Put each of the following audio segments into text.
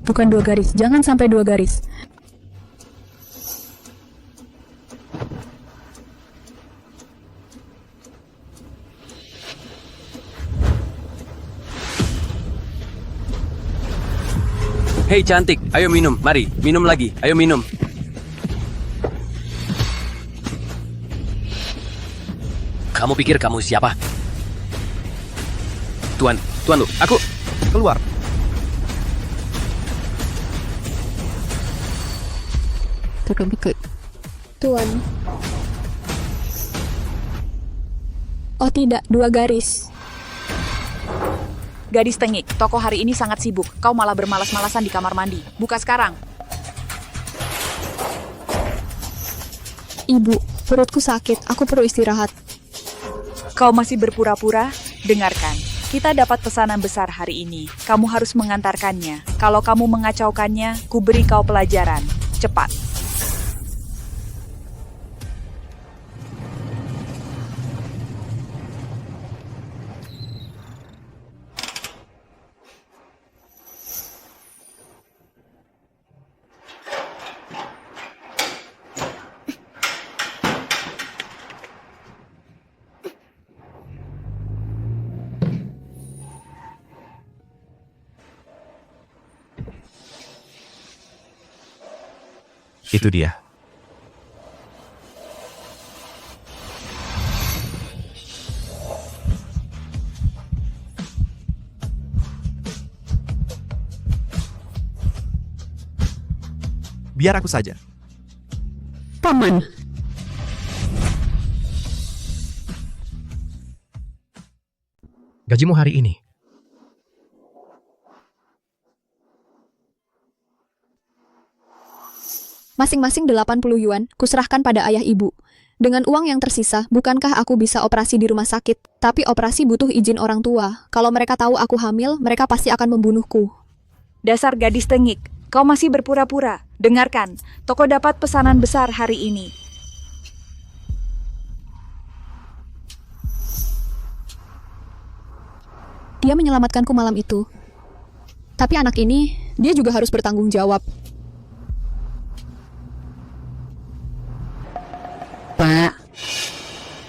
Bukan 2 garis, jangan sampai 2 garis. Hei cantik, ayo minum, mari, minum lagi, ayo minum. Kamu pikir kamu siapa? Tuan lu, aku Keluar. Tuan. Oh tidak, 2 garis. Gadis Tengik, toko hari ini sangat sibuk. Kau malah bermalas-malasan di kamar mandi. Buka sekarang. Ibu, perutku sakit, aku perlu istirahat. Kau masih berpura-pura? Dengarkan. Kita dapat pesanan besar hari ini. Kamu harus mengantarkannya. Kalau kamu mengacaukannya, ku beri kau pelajaran. Cepat. Itu dia. Biar aku saja. Paman. Gajimu hari ini. Masing-masing 80 yuan, kuserahkan pada ayah ibu. Dengan uang yang tersisa, bukankah aku bisa operasi di rumah sakit? Tapi operasi butuh izin orang tua. Kalau mereka tahu aku hamil, mereka pasti akan membunuhku. Dasar gadis Tengik, kau masih berpura-pura. Dengarkan, toko dapat pesanan besar hari ini. Dia menyelamatkanku malam itu. Tapi anak ini, dia juga harus bertanggung jawab. Pak.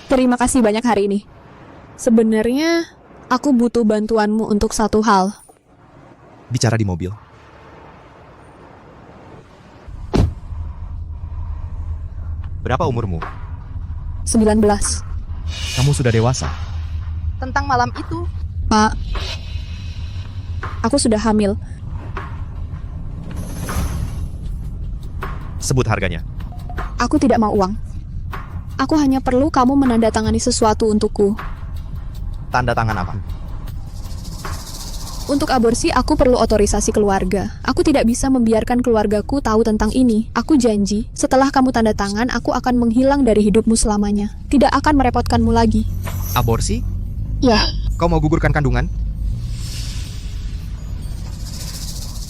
Terima kasih banyak hari ini. Sebenarnya, aku butuh bantuanmu untuk satu hal. Bicara di mobil. Berapa umurmu? 19. Kamu sudah dewasa. Tentang malam itu, Pak, aku sudah hamil. Sebut harganya. Aku tidak mau uang. Aku hanya perlu kamu menandatangani sesuatu untukku. Tanda tangan apa? Untuk aborsi, aku perlu otorisasi keluarga. Aku tidak bisa membiarkan keluargaku tahu tentang ini. Aku janji, setelah kamu tanda tangan, aku akan menghilang dari hidupmu selamanya. Tidak akan merepotkanmu lagi. Aborsi? Ya. Kau mau gugurkan kandungan?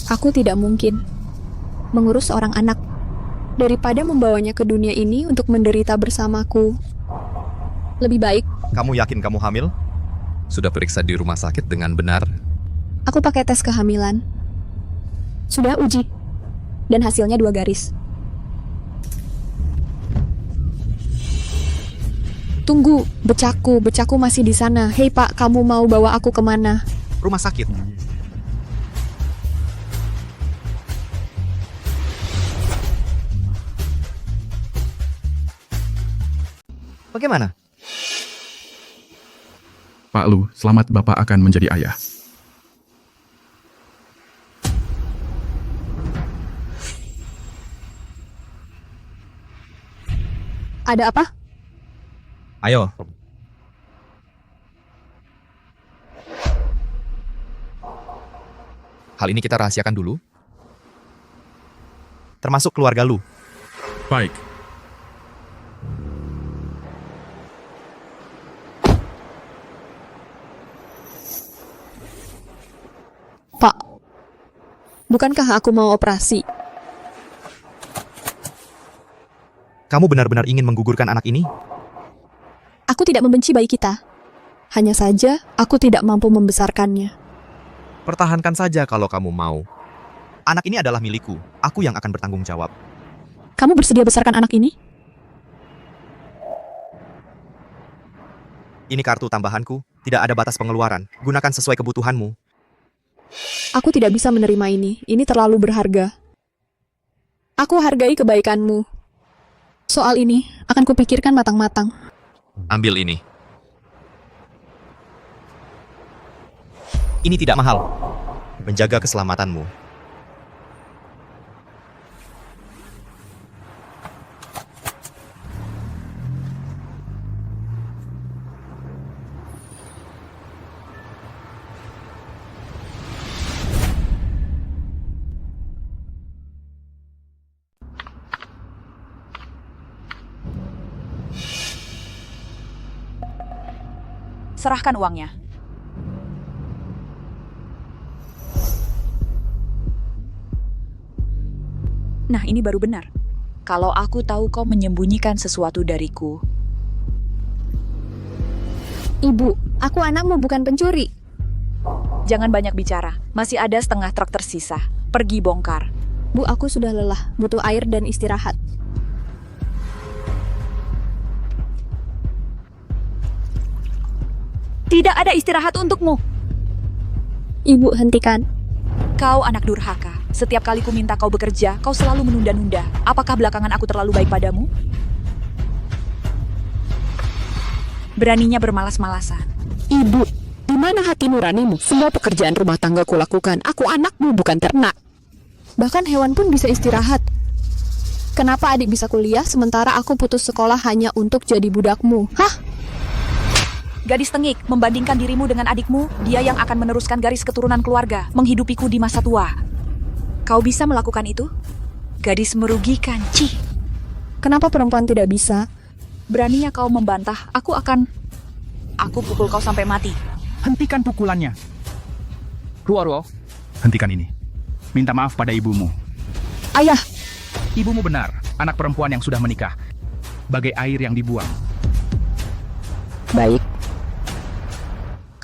Aku tidak mungkin mengurus seorang anak daripada membawanya ke dunia ini untuk menderita bersamaku. Lebih baik, Kamu yakin kamu hamil? Sudah periksa di rumah sakit dengan benar? aku pakai tes kehamilan. Sudah uji. Dan hasilnya 2 garis. Tunggu, becaku masih di sana. Hei Pak, kamu mau bawa aku kemana? Rumah sakit. Bagaimana? Pak Lu, selamat Bapak akan menjadi ayah. Ada apa? Ayo. Hal ini kita rahasiakan dulu. Termasuk keluarga lu. Baik. Pak, bukankah aku mau operasi? Kamu benar-benar ingin menggugurkan anak ini? Aku tidak membenci bayi kita. Hanya saja, aku tidak mampu membesarkannya. Pertahankan saja kalau kamu mau. Anak ini adalah milikku. Aku yang akan bertanggung jawab. Kamu bersedia besarkan anak ini? Ini kartu tambahanku. Tidak ada batas pengeluaran. Gunakan sesuai kebutuhanmu. Aku tidak bisa menerima ini. Ini terlalu berharga. Aku hargai kebaikanmu. Soal ini akan kupikirkan matang-matang. Ambil ini. Ini tidak mahal. Menjaga keselamatanmu. Serahkan uangnya. Nah, ini baru benar. Kalau aku tahu kau menyembunyikan sesuatu dariku. Ibu, aku anakmu bukan pencuri. Jangan banyak bicara. Masih ada setengah truk tersisa. Pergi bongkar. Bu, aku sudah lelah. Butuh air dan istirahat. Tidak ada istirahat untukmu. Ibu, hentikan. Kau anak durhaka. Setiap kali ku minta kau bekerja, kau selalu menunda-nunda. Apakah belakangan aku terlalu baik padamu? Beraninya bermalas-malasan. Ibu, di mana hati nuranimu? Semua pekerjaan rumah tangga kulakukan. Aku anakmu, bukan ternak. Bahkan hewan pun bisa istirahat. Kenapa adik bisa kuliah sementara aku putus sekolah hanya untuk jadi budakmu? Hah? Gadis tengik, membandingkan dirimu dengan adikmu, dia yang akan meneruskan garis keturunan keluarga, menghidupiku di masa tua. Kau bisa melakukan itu? Gadis merugikan, cih. Kenapa perempuan tidak bisa? Beraninya kau membantah, aku pukul kau sampai mati. Hentikan pukulannya. Ruo, hentikan ini. Minta maaf pada ibumu. Ayah, Ibumu benar, anak perempuan yang sudah menikah. Bagai air yang dibuang. Baik,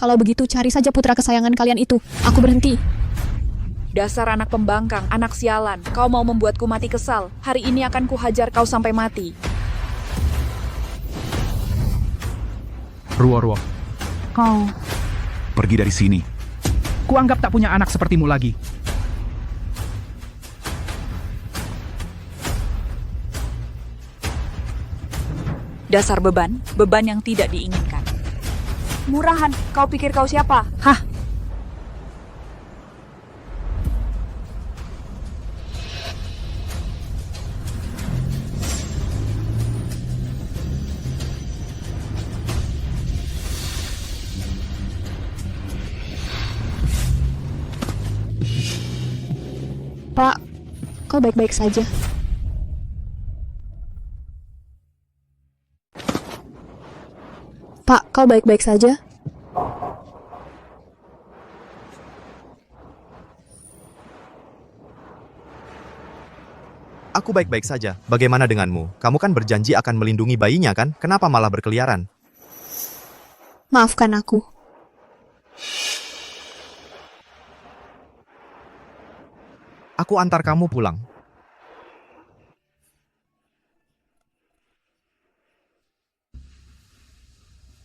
kalau begitu cari saja putra kesayangan kalian itu. Aku berhenti. Dasar anak pembangkang, anak sialan. Kau mau membuatku mati kesal. Hari ini akan kuhajar kau sampai mati. Ruo, kau pergi dari sini. Kuanggap tak punya anak sepertimu lagi. Dasar beban yang tidak diinginkan. Murahan, kau pikir kau siapa? Hah? Pak, kau baik-baik saja. Pak, kau baik-baik saja? Aku baik-baik saja. Bagaimana denganmu? Kamu kan berjanji akan melindungi bayinya kan? Kenapa malah berkeliaran? Maafkan aku. Aku antar kamu pulang.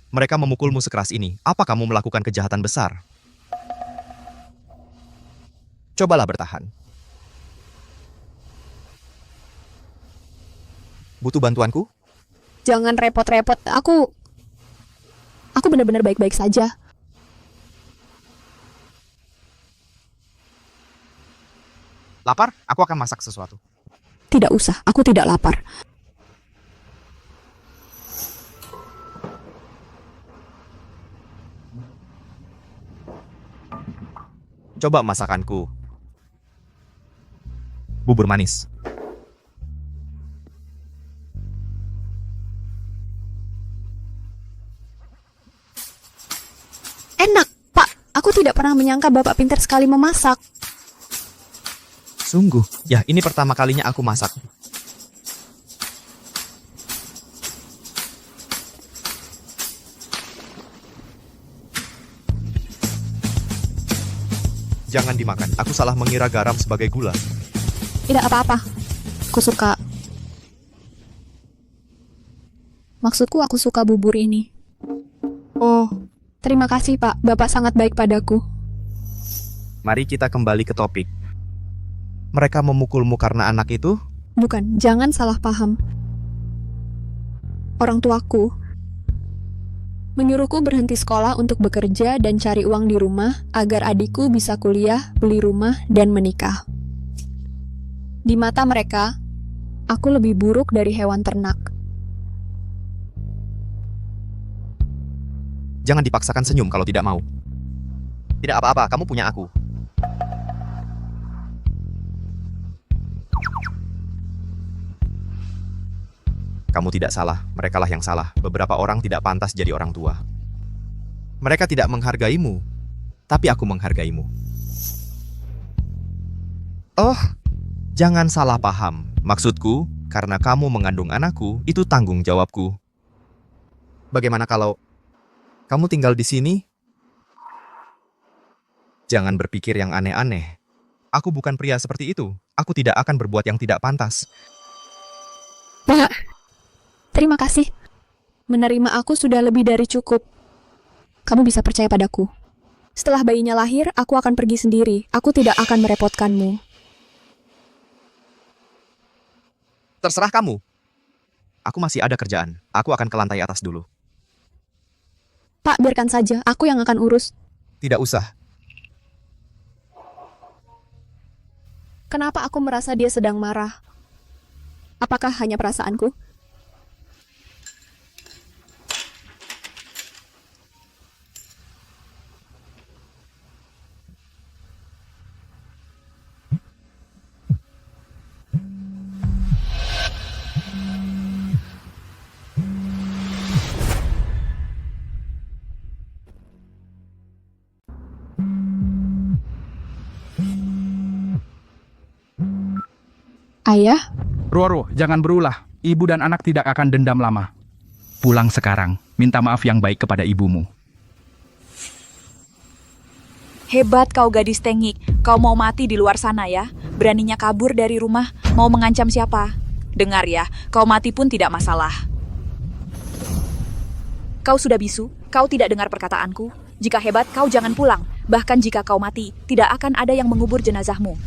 Mereka memukulmu sekeras ini. Apa kamu melakukan kejahatan besar? Cobalah bertahan. Butuh bantuanku? Jangan repot-repot. Aku benar-benar baik-baik saja. Lapar? Aku akan masak sesuatu. Tidak usah, aku tidak lapar. Coba masakanku. Bubur manis. Enak, Pak. Aku tidak pernah menyangka Bapak pintar sekali memasak. Sungguh. Ya, ini pertama kalinya aku masak. Jangan dimakan. Aku salah mengira garam sebagai gula. Tidak apa-apa. Aku suka. Maksudku aku suka bubur ini. Oh, terima kasih Pak. Bapak sangat baik padaku. Mari kita kembali ke topik. Mereka memukulmu karena anak itu? Bukan, jangan salah paham. Orang tuaku menyuruhku berhenti sekolah untuk bekerja dan cari uang di rumah agar adikku bisa kuliah, beli rumah, dan menikah. Di mata mereka, aku lebih buruk dari hewan ternak. Jangan dipaksakan senyum kalau tidak mau. Tidak apa-apa, kamu punya aku. Kamu tidak salah, merekalah yang salah. Beberapa orang tidak pantas jadi orang tua. Mereka tidak menghargaimu, tapi aku menghargaimu. Oh, jangan salah paham. Maksudku, karena kamu mengandung anakku, itu tanggung jawabku. Bagaimana kalau kamu tinggal di sini? Jangan berpikir yang aneh-aneh. Aku bukan pria seperti itu. Aku tidak akan berbuat yang tidak pantas. Pak, terima kasih. Menerima aku sudah lebih dari cukup. Kamu bisa percaya padaku. Setelah bayinya lahir, aku akan pergi sendiri. Aku tidak akan merepotkanmu. Terserah kamu. Aku masih ada kerjaan. Aku akan ke lantai atas dulu. Pak, biarkan saja. Aku yang akan urus. Tidak usah. Kenapa aku merasa dia sedang marah? Apakah hanya perasaanku? Ayah? Ruoro, jangan berulah. Ibu dan anak tidak akan dendam lama. Pulang sekarang. Minta maaf yang baik kepada ibumu. Hebat kau gadis tengik. Kau mau mati di luar sana ya? Beraninya kabur dari rumah, mau mengancam siapa? Dengar ya, kau mati pun tidak masalah. Kau sudah bisu? Kau tidak dengar perkataanku? Jika hebat, kau jangan pulang. Bahkan jika kau mati, tidak akan ada yang mengubur jenazahmu.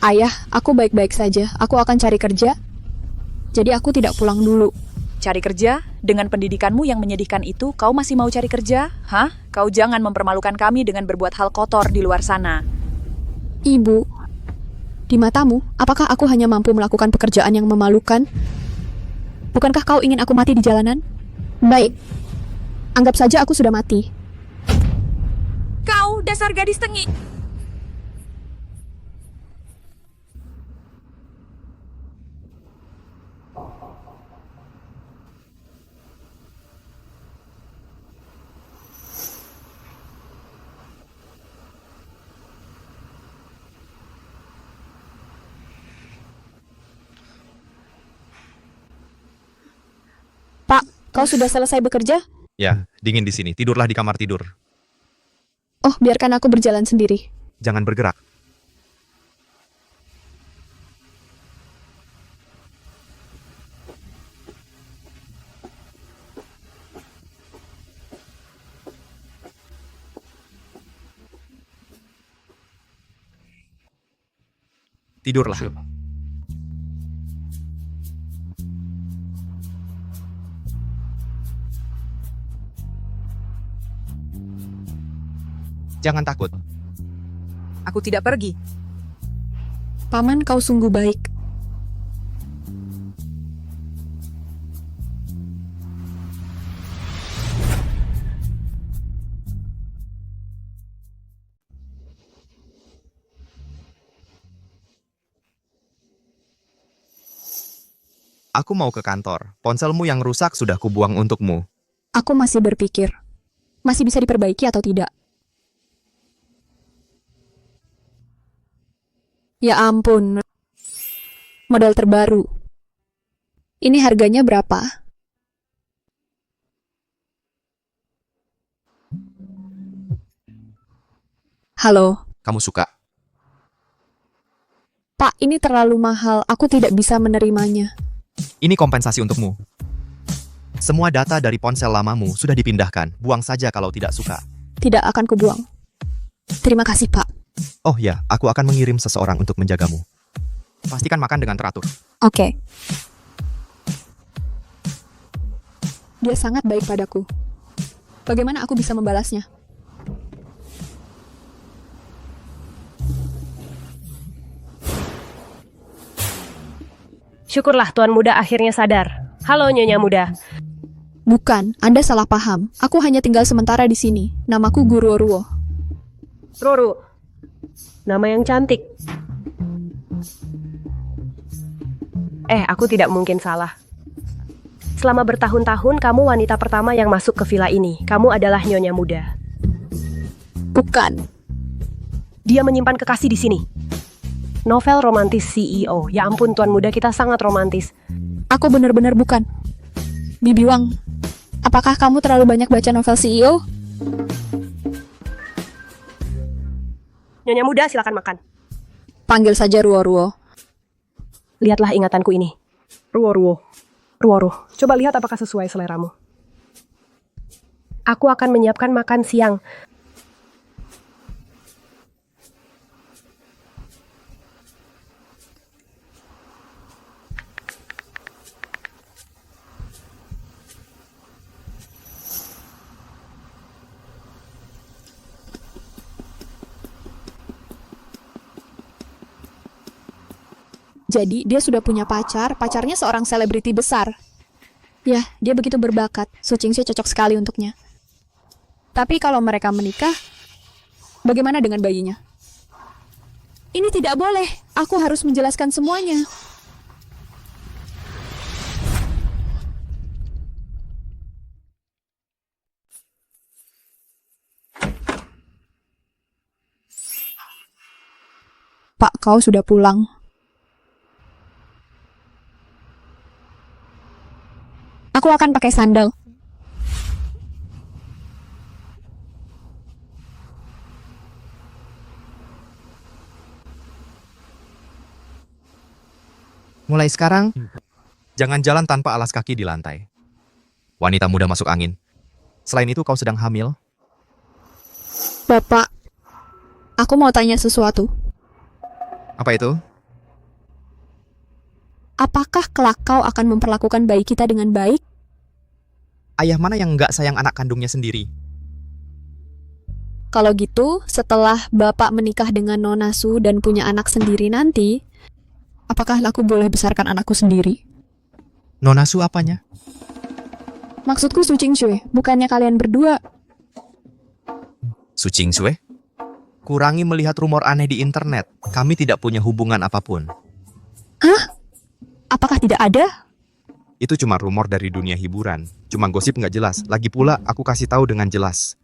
Ayah, aku baik-baik saja. Aku akan cari kerja. Jadi aku tidak pulang dulu. Cari kerja? Dengan pendidikanmu yang menyedihkan itu, kau masih mau cari kerja? Hah? Kau jangan mempermalukan kami dengan berbuat hal kotor di luar sana. Ibu, di matamu, apakah aku hanya mampu melakukan pekerjaan yang memalukan? Bukankah kau ingin aku mati di jalanan? Baik, anggap saja aku sudah mati. Kau dasar gadis tengik! Pak, kau sudah selesai bekerja? Ya, dingin di sini. Tidurlah di kamar tidur. Oh, biarkan aku berjalan sendiri. Jangan bergerak. Tidurlah. Jangan takut. Aku tidak pergi. Paman, kau sungguh baik. Aku mau ke kantor. Ponselmu yang rusak sudah kubuang untukmu. Aku masih berpikir, masih bisa diperbaiki atau tidak? Ya ampun, model terbaru. Ini harganya berapa? Halo, Kamu suka? Pak, ini terlalu mahal. Aku tidak bisa menerimanya. Ini kompensasi untukmu. Semua data dari ponsel lamamu sudah dipindahkan. Buang saja kalau tidak suka. Tidak akan kubuang. Terima kasih, Pak. Oh ya, aku akan mengirim seseorang untuk menjagamu. Pastikan makan dengan teratur. Oke. Dia sangat baik padaku. Bagaimana aku bisa membalasnya? Syukurlah Tuan Muda akhirnya sadar. Halo Nyonya Muda. Bukan, Anda salah paham. Aku hanya tinggal sementara di sini. Namaku Guru Ruo. Roro. Nama yang cantik. Aku tidak mungkin salah. Selama bertahun-tahun kamu wanita pertama yang masuk ke villa ini. Kamu adalah Nyonya Muda. Bukan. Dia menyimpan kekasih di sini. Novel romantis CEO. Ya ampun Tuan Muda, kita sangat romantis. Aku benar-benar bukan. Bibi Wang, apakah kamu terlalu banyak baca novel CEO? Nyonya Muda, silakan makan. Panggil saja Ruo Ruo. Lihatlah ingatanku ini. Ruo. Coba lihat apakah sesuai seleramu. Aku akan menyiapkan makan siang. Jadi, dia sudah punya pacar. Pacarnya seorang selebriti besar. Ya, dia begitu berbakat. Su Qingxue cocok sekali untuknya. Tapi kalau mereka menikah, bagaimana dengan bayinya? Ini tidak boleh. Aku harus menjelaskan semuanya. Pak, kau sudah pulang. Aku akan pakai sandal. Mulai sekarang, jangan jalan tanpa alas kaki di lantai. Wanita muda masuk angin. Selain itu, kau sedang hamil. Bapak, aku mau tanya sesuatu. Apa itu? Apakah kelak kau akan memperlakukan bayi kita dengan baik? Ayah mana yang nggak sayang anak kandungnya sendiri? Kalau gitu, setelah Bapak menikah dengan Nona Su dan punya anak sendiri nanti, apakah aku boleh besarkan anakku sendiri? Nona Su apanya? Maksudku Su Qingxue, bukannya kalian berdua. Su Qingxue? Kurangi melihat rumor aneh di internet. Kami tidak punya hubungan apapun. Hah? Apakah tidak ada? Itu cuma rumor dari dunia hiburan. Cuma gosip nggak jelas. Lagi pula, aku kasih tahu dengan jelas.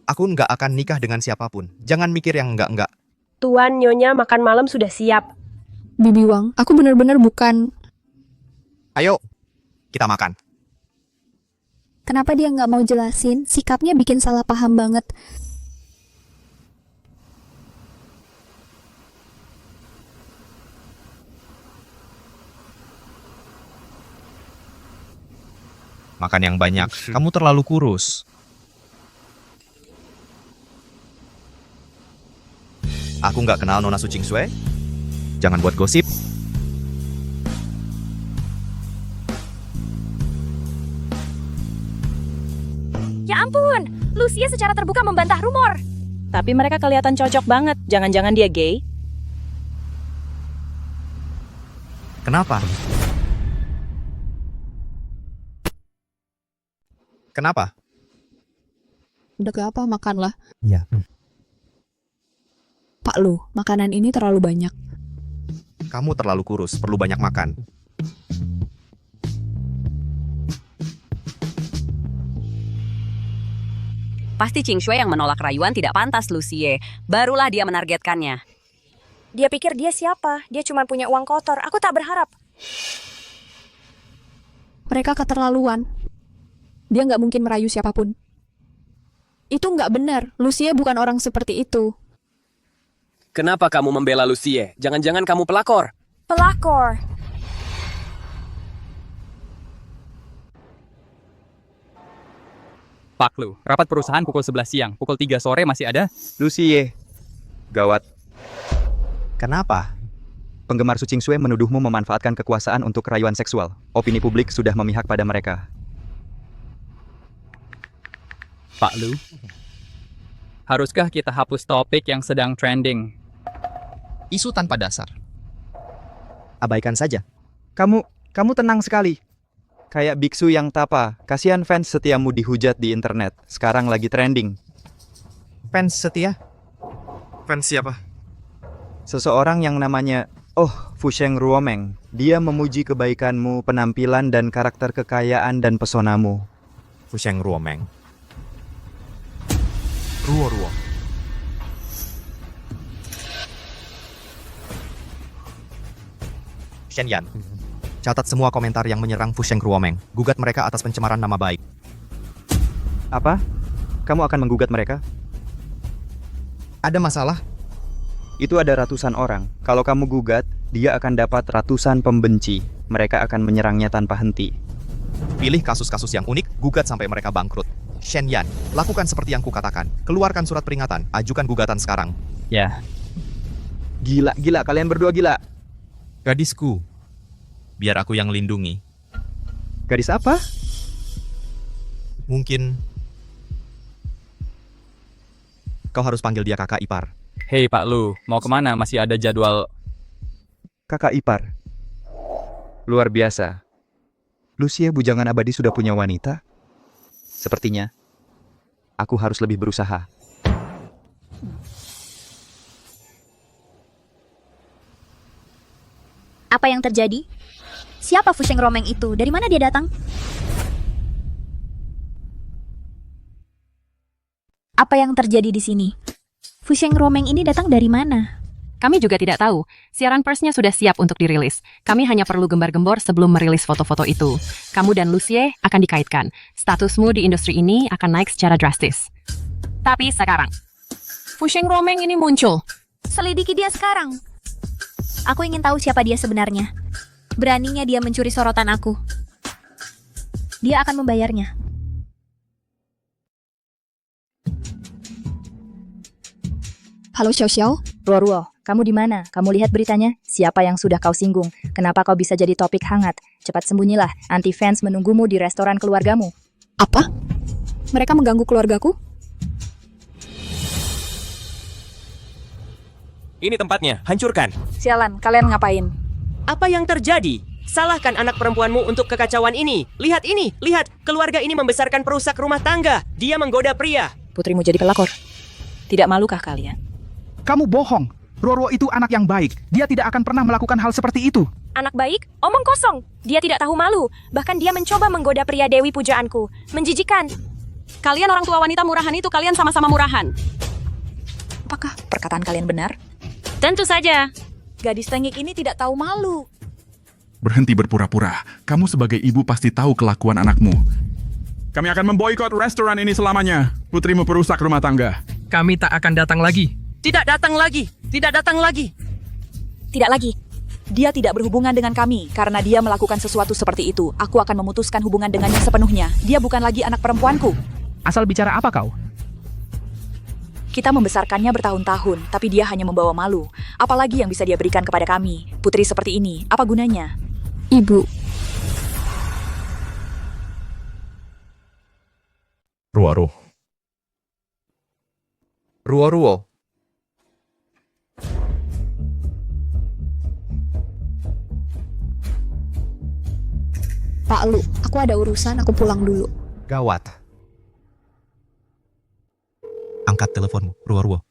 Aku nggak akan nikah dengan siapapun. Jangan mikir yang enggak-enggak. Tuan Nyonya makan malam sudah siap. Bibi Wang, aku benar-benar bukan... Ayo, kita makan. Kenapa dia nggak mau jelasin? Sikapnya bikin salah paham banget. Makan yang banyak. Kamu terlalu kurus. Aku nggak kenal Nona Su Qingxue. Jangan buat gosip. Ya ampun, Lucia secara terbuka membantah rumor. Tapi mereka kelihatan cocok banget. Jangan-jangan dia gay? Kenapa? Kenapa? Udah ke apa? Makanlah. Iya. Pak Lu, makanan ini terlalu banyak. Kamu terlalu kurus, perlu banyak makan. Pasti Qingxue yang menolak rayuan tidak pantas, Lucie. Barulah dia menargetkannya. Dia pikir dia siapa? Dia cuma punya uang kotor. Aku tak berharap. Mereka keterlaluan. Dia nggak mungkin merayu siapapun. Itu nggak benar. Lucie bukan orang seperti itu. Kenapa kamu membela Lucie? Jangan-jangan kamu pelakor? Pelakor. Pak Lu, rapat perusahaan pukul 11 siang. Pukul 3 sore masih ada? Lucie. Gawat. Kenapa? Penggemar Su Qingxue menuduhmu memanfaatkan kekuasaan untuk rayuan seksual. Opini publik sudah memihak pada mereka. Pak Lu, haruskah kita hapus topik yang sedang trending? Isu tanpa dasar. Abaikan saja. Kamu tenang sekali. Kayak biksu yang tapa. Kasihan fans setiamu dihujat di internet. Sekarang lagi trending. Fans setia? Fans siapa? Seseorang yang namanya Fusheng Ruomeng. Dia memuji kebaikanmu, penampilan dan karakter kekayaan dan pesonamu. Fusheng Ruomeng. Ruo. Shenyan. Catat semua komentar yang menyerang Fusheng Ruomeng. Gugat mereka atas pencemaran nama baik. Apa? Kamu akan menggugat mereka? Ada masalah? Itu ada ratusan orang. Kalau kamu gugat, dia akan dapat ratusan pembenci. Mereka akan menyerangnya tanpa henti. Pilih kasus-kasus yang unik, gugat sampai mereka bangkrut. Shenyan, lakukan seperti yang kukatakan. Keluarkan surat peringatan, ajukan gugatan sekarang. Ya. Gila, kalian berdua gila. Gadisku, biar aku yang lindungi. Gadis apa? Mungkin kau harus panggil dia kakak ipar. Hei Pak Lu, mau kemana? Masih ada jadwal. Kakak ipar. Luar biasa. Lucie bujangan abadi sudah punya wanita? Sepertinya, aku harus lebih berusaha. Apa yang terjadi? Siapa Fusheng Ruomeng itu? Dari mana dia datang? Apa yang terjadi di sini? Fusheng Ruomeng ini datang dari mana? Kami juga tidak tahu. Siaran persnya sudah siap untuk dirilis. Kami hanya perlu gembar-gembor sebelum merilis foto-foto itu. Kamu dan Lucie akan dikaitkan. Statusmu di industri ini akan naik secara drastis. Tapi sekarang, Fusheng Ruomeng ini muncul. Selidiki dia sekarang. Aku ingin tahu siapa dia sebenarnya. Beraninya dia mencuri sorotan aku. Dia akan membayarnya. Halo Xiao. Ruo, kamu di mana? Kamu lihat beritanya? Siapa yang sudah kau singgung? Kenapa kau bisa jadi topik hangat? Cepat sembunyilah, anti-fans menunggumu di restoran keluargamu. Apa? Mereka mengganggu keluargaku? Ini tempatnya, hancurkan. Sialan, kalian ngapain? Apa yang terjadi? Salahkan anak perempuanmu untuk kekacauan ini. Lihat ini, lihat. Keluarga ini membesarkan perusak rumah tangga. Dia menggoda pria. Putrimu jadi pelakor. Tidak malukah kalian? Kamu bohong. Ruo itu anak yang baik. Dia tidak akan pernah melakukan hal seperti itu. Anak baik? Omong kosong. Dia tidak tahu malu. Bahkan dia mencoba menggoda pria Dewi pujaanku. Menjijikan. Kalian orang tua wanita murahan itu, kalian sama-sama murahan. Apakah perkataan kalian benar? Tentu saja. Gadis tengik ini tidak tahu malu. Berhenti berpura-pura. Kamu sebagai ibu pasti tahu kelakuan anakmu. Kami akan memboikot restoran ini selamanya. Putrimu perusak rumah tangga. Kami tak akan datang lagi. Tidak datang lagi. Tidak datang lagi. Tidak lagi. Dia tidak berhubungan dengan kami karena dia melakukan sesuatu seperti itu. Aku akan memutuskan hubungan dengannya sepenuhnya. Dia bukan lagi anak perempuanku. Asal bicara apa kau? Kita membesarkannya bertahun-tahun, tapi dia hanya membawa malu. Apalagi yang bisa dia berikan kepada kami? Putri seperti ini, apa gunanya? Ibu. Ruo. Pak Lu, aku ada urusan, aku pulang dulu. Gawat. Angkat teleponmu, Ruo.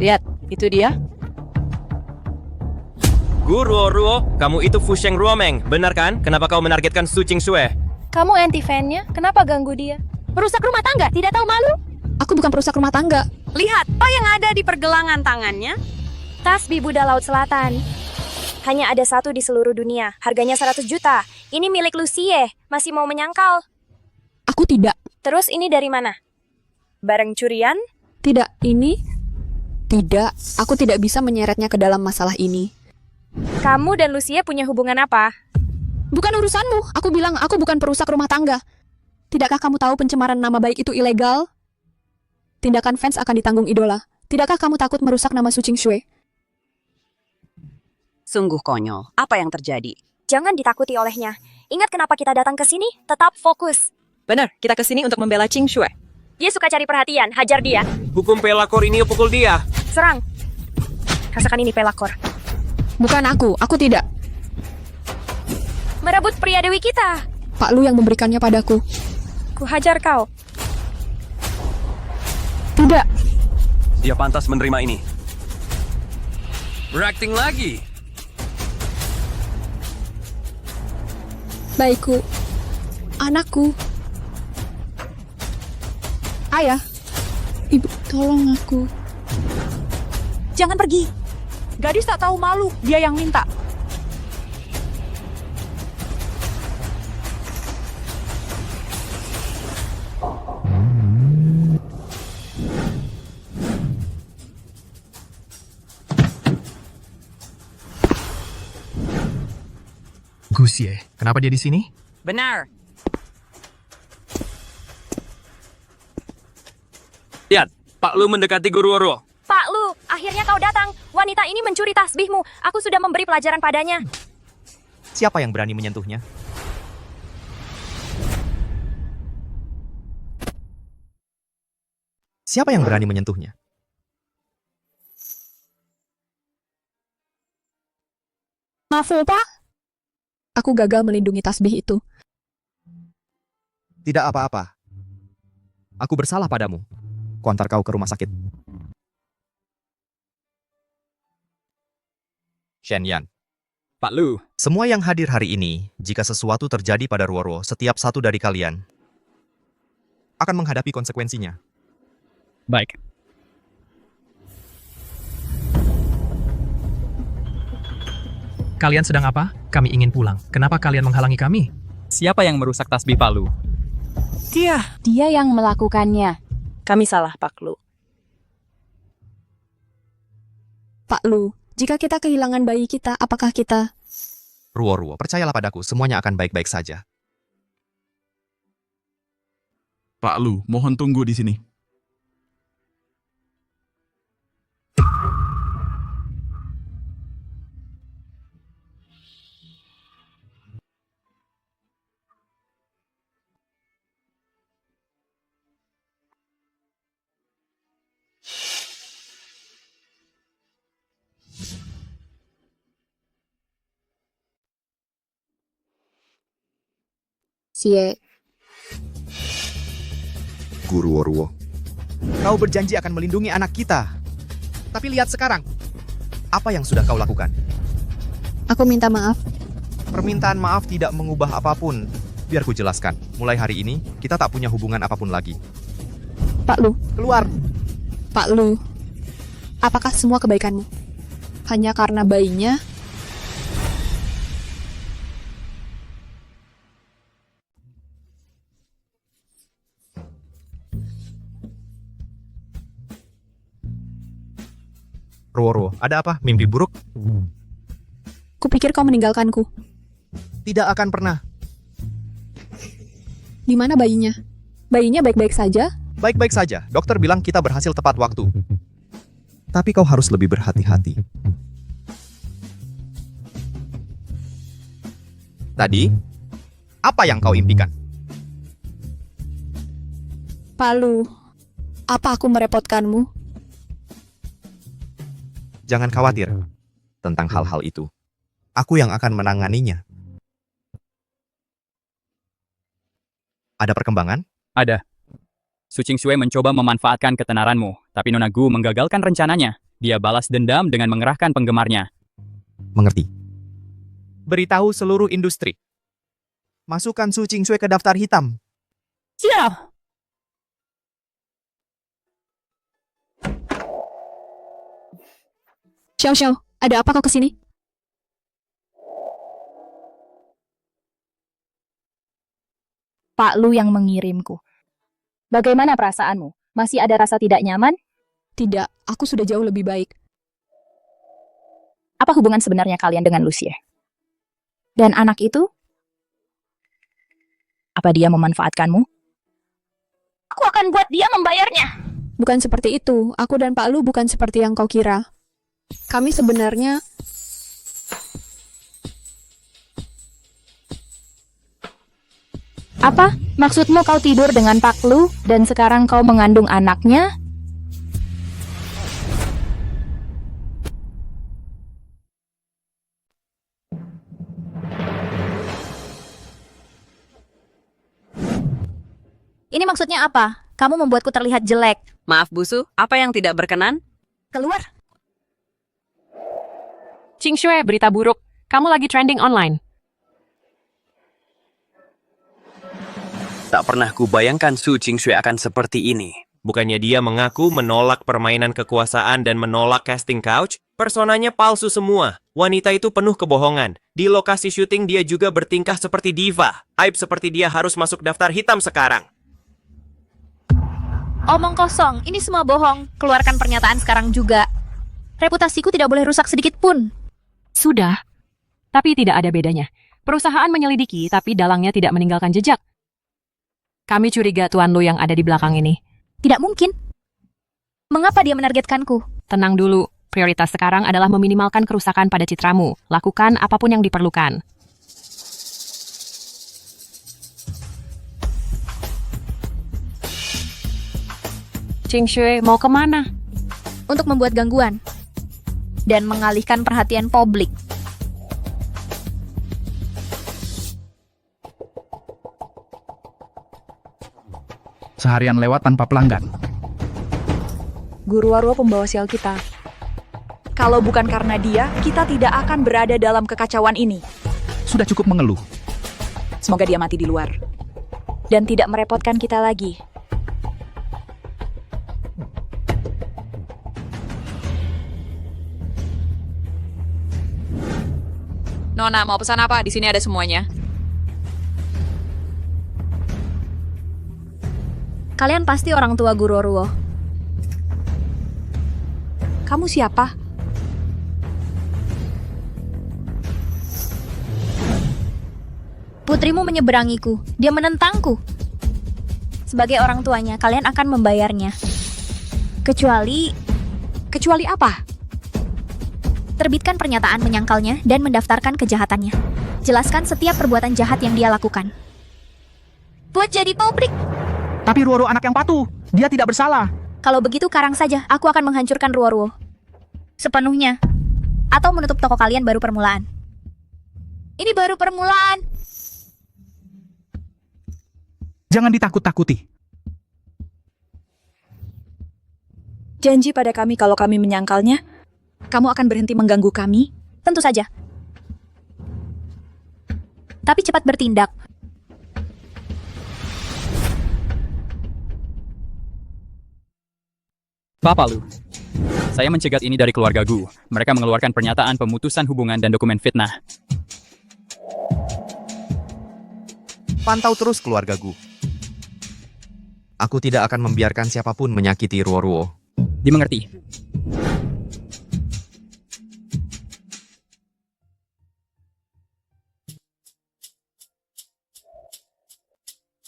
Lihat, itu dia. Ruo, kamu itu Fusheng Ruomeng, benar kan? Kenapa kau menargetkan Su Qingxue? Kamu anti-fan-nya? Kenapa ganggu dia? Perusak rumah tangga, tidak tahu malu? Aku bukan perusak rumah tangga. Lihat, apa yang ada di pergelangan tangannya? Tas Bibuda Laut Selatan. Hanya ada satu di seluruh dunia. Harganya 100 juta. Ini milik Lucie. Masih mau menyangkal? Aku tidak. Terus ini dari mana? Barang curian? Tidak, ini... Tidak, aku tidak bisa menyeretnya ke dalam masalah ini. Kamu dan Lucie punya hubungan apa? Bukan urusanmu. Aku bilang aku bukan perusak rumah tangga. Tidakkah kamu tahu pencemaran nama baik itu ilegal? Tindakan fans akan ditanggung idola. Tidakkah kamu takut merusak nama Su Qingshui? Sungguh konyol. Apa yang terjadi? Jangan ditakuti olehnya. Ingat kenapa kita datang ke sini? Tetap fokus. Benar, kita ke sini untuk membela Qingshui. Dia suka cari perhatian. Hajar dia. Hukum pelakor ini pukul dia. Serang. Rasakan ini pelakor. Bukan aku tidak. Merebut pria dewi kita. Pak Lu yang memberikannya padaku. Ku hajar kau. Tidak. Dia pantas menerima ini. Berakting lagi. Baikku. Anakku. Ayah. Ibu, tolong aku. Jangan pergi. Gadis tak tahu malu, dia yang minta. Gusie, kenapa dia di sini? Benar. Lihat, Pak Lu mendekati Guru Oro. Pak Lu, akhirnya kau datang. Wanita ini mencuri tasbihmu. Aku sudah memberi pelajaran padanya. Siapa yang berani menyentuhnya? Siapa yang berani menyentuhnya? Maaf, Pak. Aku gagal melindungi tasbih itu. Tidak apa-apa. Aku bersalah padamu. Kuantar kau ke rumah sakit. Shen Yan. Pak Lu. Semua yang hadir hari ini, jika sesuatu terjadi pada Ruoro, setiap satu dari kalian akan menghadapi konsekuensinya. Baik. Kalian sedang apa? Kami ingin pulang. Kenapa kalian menghalangi kami? Siapa yang merusak tasbih Pak Lu? Dia. Dia yang melakukannya. Kami salah, Pak Lu. Pak Lu, jika kita kehilangan bayi kita, apakah kita... Ruo, percayalah padaku, semuanya akan baik-baik saja. Pak Lu, mohon tunggu di sini. Guru Ruo. Kau berjanji akan melindungi anak kita. Tapi lihat sekarang. Apa yang sudah kau lakukan? Aku minta maaf. Permintaan maaf tidak mengubah apapun. Biar ku jelaskan. Mulai hari ini, kita tak punya hubungan apapun lagi. Pak Lu. Keluar. Pak Lu. Apakah semua kebaikanmu? Hanya karena bayinya? Ruo, ada apa? Mimpi buruk? Kupikir kau meninggalkanku. Tidak akan pernah. Di mana bayinya? Bayinya baik-baik saja? Baik-baik saja. Dokter bilang kita berhasil tepat waktu. Tapi kau harus lebih berhati-hati. Tadi, apa yang kau impikan? Pak Lu, apa aku merepotkanmu? Jangan khawatir tentang hal-hal itu. Aku yang akan menanganinya. Ada perkembangan? Ada. Su Qingshui mencoba memanfaatkan ketenaranmu, tapi Nona Gu menggagalkan rencananya. Dia balas dendam dengan mengerahkan penggemarnya. Mengerti. Beritahu seluruh industri. Masukkan Su Qingshui ke daftar hitam. Siap. Xiao, ada apa kau kesini? Pak Lu yang mengirimku. Bagaimana perasaanmu? Masih ada rasa tidak nyaman? Tidak, aku sudah jauh lebih baik. Apa hubungan sebenarnya kalian dengan Lucie? Dan anak itu? Apa dia memanfaatkanmu? Aku akan buat dia membayarnya. Bukan seperti itu. Aku dan Pak Lu bukan seperti yang kau kira. Kami sebenarnya... Apa? Maksudmu kau tidur dengan Pak Lu dan sekarang kau mengandung anaknya? Ini maksudnya apa? Kamu membuatku terlihat jelek. Maaf, Busu. Apa yang tidak berkenan? Keluar. Ching Shue, berita buruk. Kamu lagi trending online. Tak pernah kubayangkan Su Qingshui akan seperti ini. Bukannya dia mengaku menolak permainan kekuasaan dan menolak casting couch? Personanya palsu semua. Wanita itu penuh kebohongan. Di lokasi syuting dia juga bertingkah seperti diva. Aib seperti dia harus masuk daftar hitam sekarang. Omong kosong, ini semua bohong. Keluarkan pernyataan sekarang juga. Reputasiku tidak boleh rusak sedikit pun. Sudah. Tapi tidak ada bedanya. Perusahaan menyelidiki, tapi dalangnya tidak meninggalkan jejak. Kami curiga Tuan Lu yang ada di belakang ini. Tidak mungkin. Mengapa dia menargetkanku? Tenang dulu. Prioritas sekarang adalah meminimalkan kerusakan pada citramu. Lakukan apapun yang diperlukan. Ching Shue, mau kemana? Untuk membuat gangguan. Dan mengalihkan perhatian publik. Seharian lewat tanpa pelanggan. Guru Warwo pembawa sial kita. Kalau bukan karena dia, kita tidak akan berada dalam kekacauan ini. Sudah cukup mengeluh. Semoga dia mati di luar. Dan tidak merepotkan kita lagi. Nona, mau pesan apa? Di sini ada semuanya. Kalian pasti orang tua Guru Warwo. Kamu siapa? Putrimu menyeberangiku. Dia menentangku. Sebagai orang tuanya, kalian akan membayarnya. Kecuali apa? Terbitkan pernyataan menyangkalnya dan mendaftarkan kejahatannya. Jelaskan setiap perbuatan jahat yang dia lakukan. Buat jadi publik. Tapi Ruoro anak yang patuh. Dia tidak bersalah. Kalau begitu karang saja, aku akan menghancurkan Ruoro. Sepenuhnya. Atau menutup toko kalian baru permulaan. Ini baru permulaan. Jangan ditakut-takuti. Janji pada kami kalau kami menyangkalnya, kamu akan berhenti mengganggu kami? Tentu saja. Tapi cepat bertindak. Bapak Lu, saya mencegat ini dari keluarga Gu. Mereka mengeluarkan pernyataan pemutusan hubungan dan dokumen fitnah. Pantau terus keluarga Gu. Aku tidak akan membiarkan siapapun menyakiti Ruo-Ruo. Dimengerti.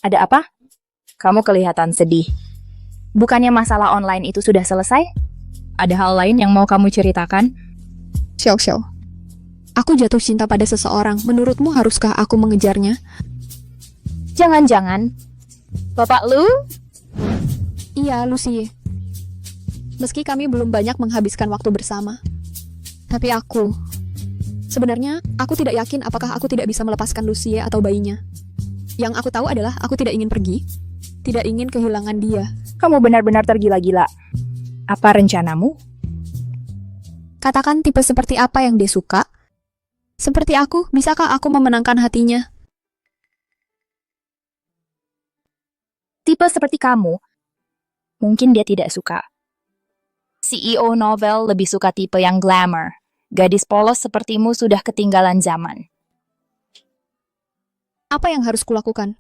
Ada apa? Kamu kelihatan sedih. Bukannya masalah online itu sudah selesai? Ada hal lain yang mau kamu ceritakan? Xiao Xiao, aku jatuh cinta pada seseorang. Menurutmu haruskah aku mengejarnya? Jangan-jangan Bapak Lu? Iya, Lucie. Meski kami belum banyak menghabiskan waktu bersama. Tapi sebenarnya aku tidak yakin apakah aku tidak bisa melepaskan Lucie atau bayinya. Yang aku tahu adalah aku tidak ingin pergi. Tidak ingin kehilangan dia. Kamu benar-benar tergila-gila. Apa rencanamu? Katakan tipe seperti apa yang dia suka. Seperti aku, bisakah aku memenangkan hatinya? Tipe seperti kamu, mungkin dia tidak suka. CEO novel lebih suka tipe yang glamour. Gadis polos sepertimu sudah ketinggalan zaman. Apa yang harus kulakukan?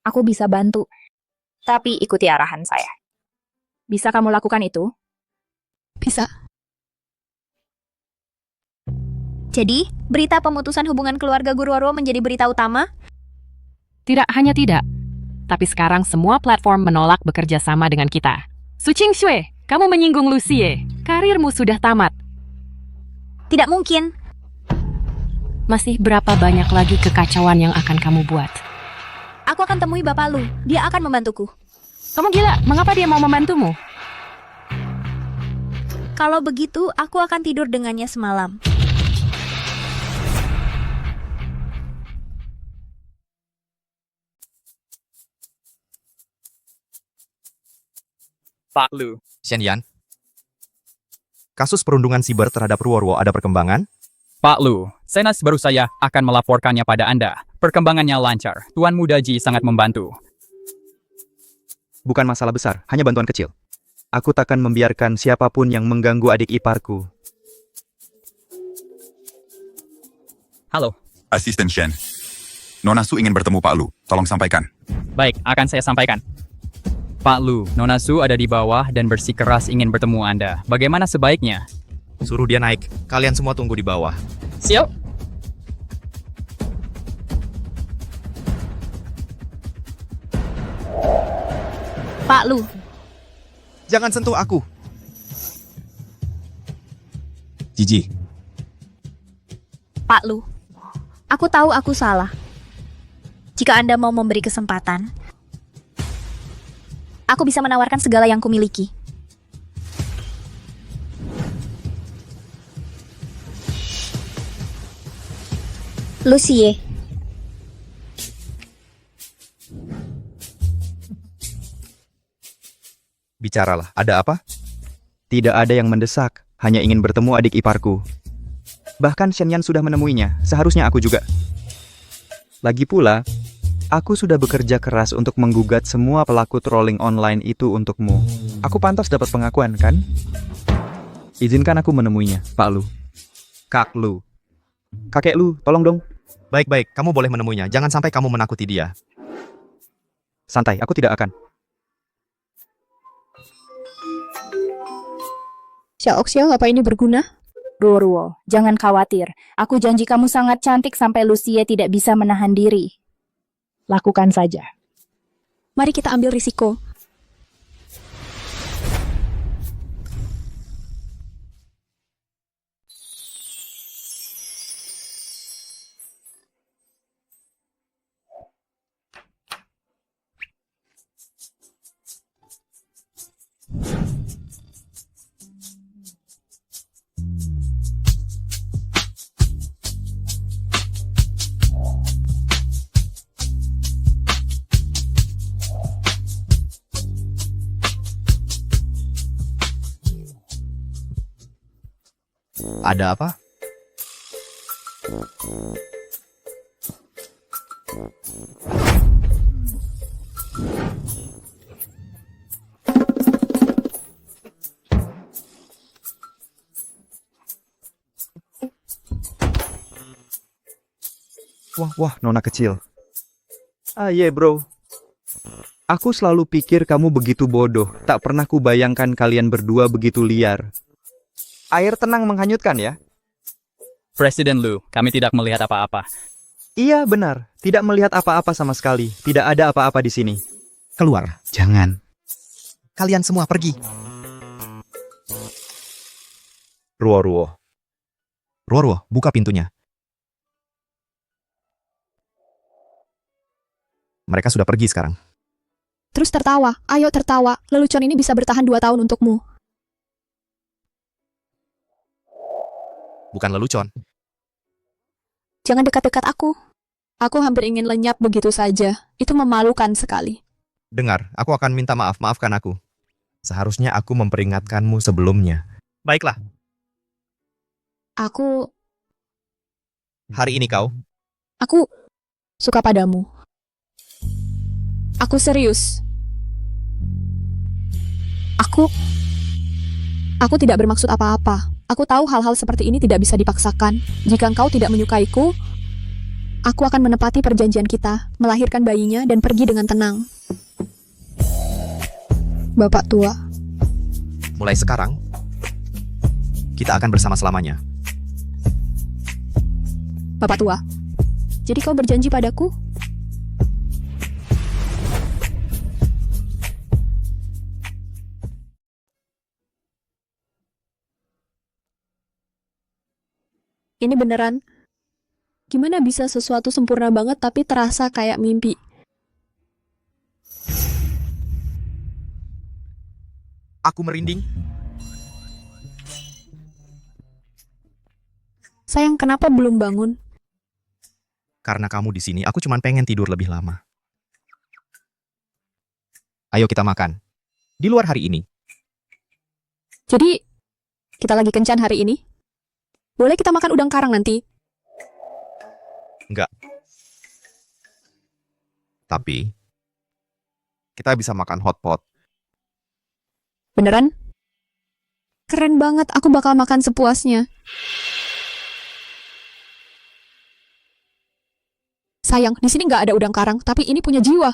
Aku bisa bantu. Tapi ikuti arahan saya. Bisa kamu lakukan itu? Bisa. Jadi, berita pemutusan hubungan keluarga Guruoro menjadi berita utama? Tidak hanya tidak, tapi sekarang semua platform menolak bekerja sama dengan kita. Suching Shue, kamu menyinggung Lucie. Karirmu sudah tamat. Tidak mungkin. Masih berapa banyak lagi kekacauan yang akan kamu buat? Aku akan temui Bapak Lu. Dia akan membantuku. Kamu gila, mengapa dia mau membantumu? Kalau begitu, aku akan tidur dengannya semalam. Pak Lu. Shenyan, kasus perundungan siber terhadap Ruorwo ada perkembangan? Pak Lu, Senas baru saya akan melaporkannya pada Anda. Perkembangannya lancar. Tuan Muda Ji sangat membantu. Bukan masalah besar, hanya bantuan kecil. Aku takkan membiarkan siapapun yang mengganggu adik iparku. Halo. Asisten Shen. Nona Su ingin bertemu Pak Lu. Tolong sampaikan. Baik, akan saya sampaikan. Pak Lu, Nona Su ada di bawah dan bersikeras ingin bertemu Anda. Bagaimana sebaiknya? Suruh dia naik. Kalian semua tunggu di bawah. Siap. Pak Lu. Jangan sentuh aku. Jiji. Pak Lu. Aku tahu aku salah. Jika Anda mau memberi kesempatan, aku bisa menawarkan segala yang kumiliki. Lucie. Bicaralah, ada apa? Tidak ada yang mendesak, hanya ingin bertemu adik iparku. Bahkan Shenyan sudah menemuinya, seharusnya aku juga. Lagi pula, aku sudah bekerja keras untuk menggugat semua pelaku trolling online itu untukmu. Aku pantas dapat pengakuan, kan? Izinkan aku menemuinya, Pak Lu. Kak Lu. Kakek Lu, tolong dong. Baik-baik, kamu boleh menemuinya. Jangan sampai kamu menakuti dia. Santai, aku tidak akan. Xiaoxiao, apa ini berguna? Ruorwo, jangan khawatir. Aku janji kamu sangat cantik sampai Lucie tidak bisa menahan diri. Lakukan saja. Mari kita ambil risiko. Ada apa? Wah, nona kecil. Bro. Aku selalu pikir kamu begitu bodoh. Tak pernah kubayangkan kalian berdua begitu liar. Air tenang menghanyutkan ya? Presiden Lu, kami tidak melihat apa-apa. Iya, benar. Tidak melihat apa-apa sama sekali. Tidak ada apa-apa di sini. Keluar. Jangan. Kalian semua pergi. Ruorwo, buka pintunya. Mereka sudah pergi sekarang. Terus tertawa. Ayo tertawa. Lelucon ini bisa bertahan 2 tahun untukmu. Bukan lelucon. Jangan dekat-dekat aku. Aku hampir ingin lenyap begitu saja. Itu memalukan sekali. Dengar, aku akan minta maaf. Maafkan aku. Seharusnya aku memperingatkanmu sebelumnya. Baiklah. Aku Hari ini kau? Aku suka padamu. Aku serius. Aku tidak bermaksud apa-apa. Aku tahu hal-hal seperti ini tidak bisa dipaksakan. Jika engkau tidak menyukaiku, Aku akan menepati perjanjian kita, melahirkan bayinya dan pergi dengan tenang. Bapak tua. Mulai sekarang, kita akan bersama selamanya. Bapak tua. Jadi kau berjanji padaku? Ini beneran? Gimana bisa sesuatu sempurna banget tapi terasa kayak mimpi? Aku merinding. Sayang, kenapa belum bangun? Karena kamu di sini, aku cuma pengen tidur lebih lama. Ayo kita makan. Di luar hari ini. Jadi, kita lagi kencan hari ini? Boleh kita makan udang karang nanti? Enggak. Tapi, kita bisa makan hotpot. Beneran? Keren banget, aku bakal makan sepuasnya. Sayang, di sini nggak ada udang karang, tapi ini punya jiwa.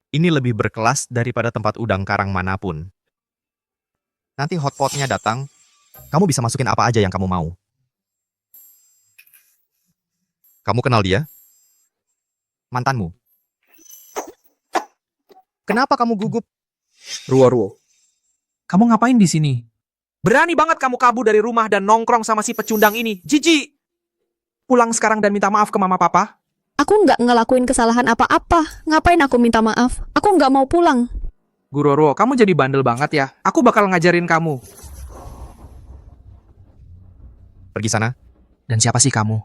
Ini lebih berkelas daripada tempat udang karang manapun. Nanti hotpotnya datang, kamu bisa masukin apa aja yang kamu mau. Kamu kenal dia? Mantanmu. Kenapa kamu gugup? Ruo. Kamu ngapain di sini? Berani banget kamu kabur dari rumah dan nongkrong sama si pecundang ini. Jijik! Pulang sekarang dan minta maaf ke mama papa. Aku nggak ngelakuin kesalahan apa-apa. Ngapain aku minta maaf? Aku nggak mau pulang. Ruo, kamu jadi bandel banget ya. Aku bakal ngajarin kamu. Pergi sana. Dan siapa sih kamu?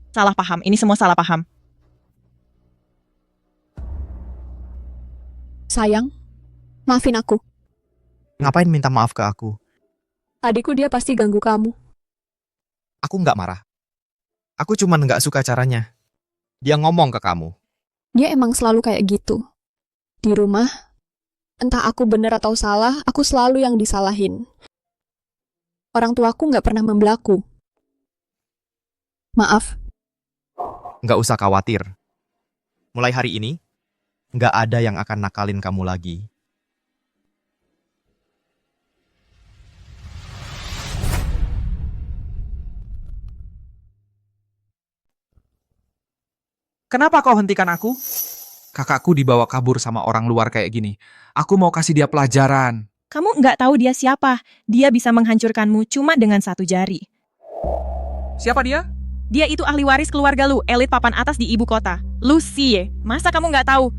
Salah paham, ini semua salah paham. Sayang, maafin aku. Ngapain minta maaf ke aku? Adikku dia pasti ganggu kamu. Aku nggak marah. Aku cuma nggak suka caranya. Dia ngomong ke kamu. Dia emang selalu kayak gitu. Di rumah, entah aku bener atau salah, aku selalu yang disalahin. Orang tuaku nggak pernah membelaku. Maaf. Nggak usah khawatir. Mulai hari ini, nggak ada yang akan nakalin kamu lagi. Kenapa kau hentikan aku? Kakakku dibawa kabur sama orang luar kayak gini. Aku mau kasih dia pelajaran. Kamu nggak tahu dia siapa. Dia bisa menghancurkanmu cuma dengan satu jari. Siapa dia? Dia itu ahli waris keluarga lu, elit papan atas di ibu kota. Lucie. Masa kamu nggak tahu?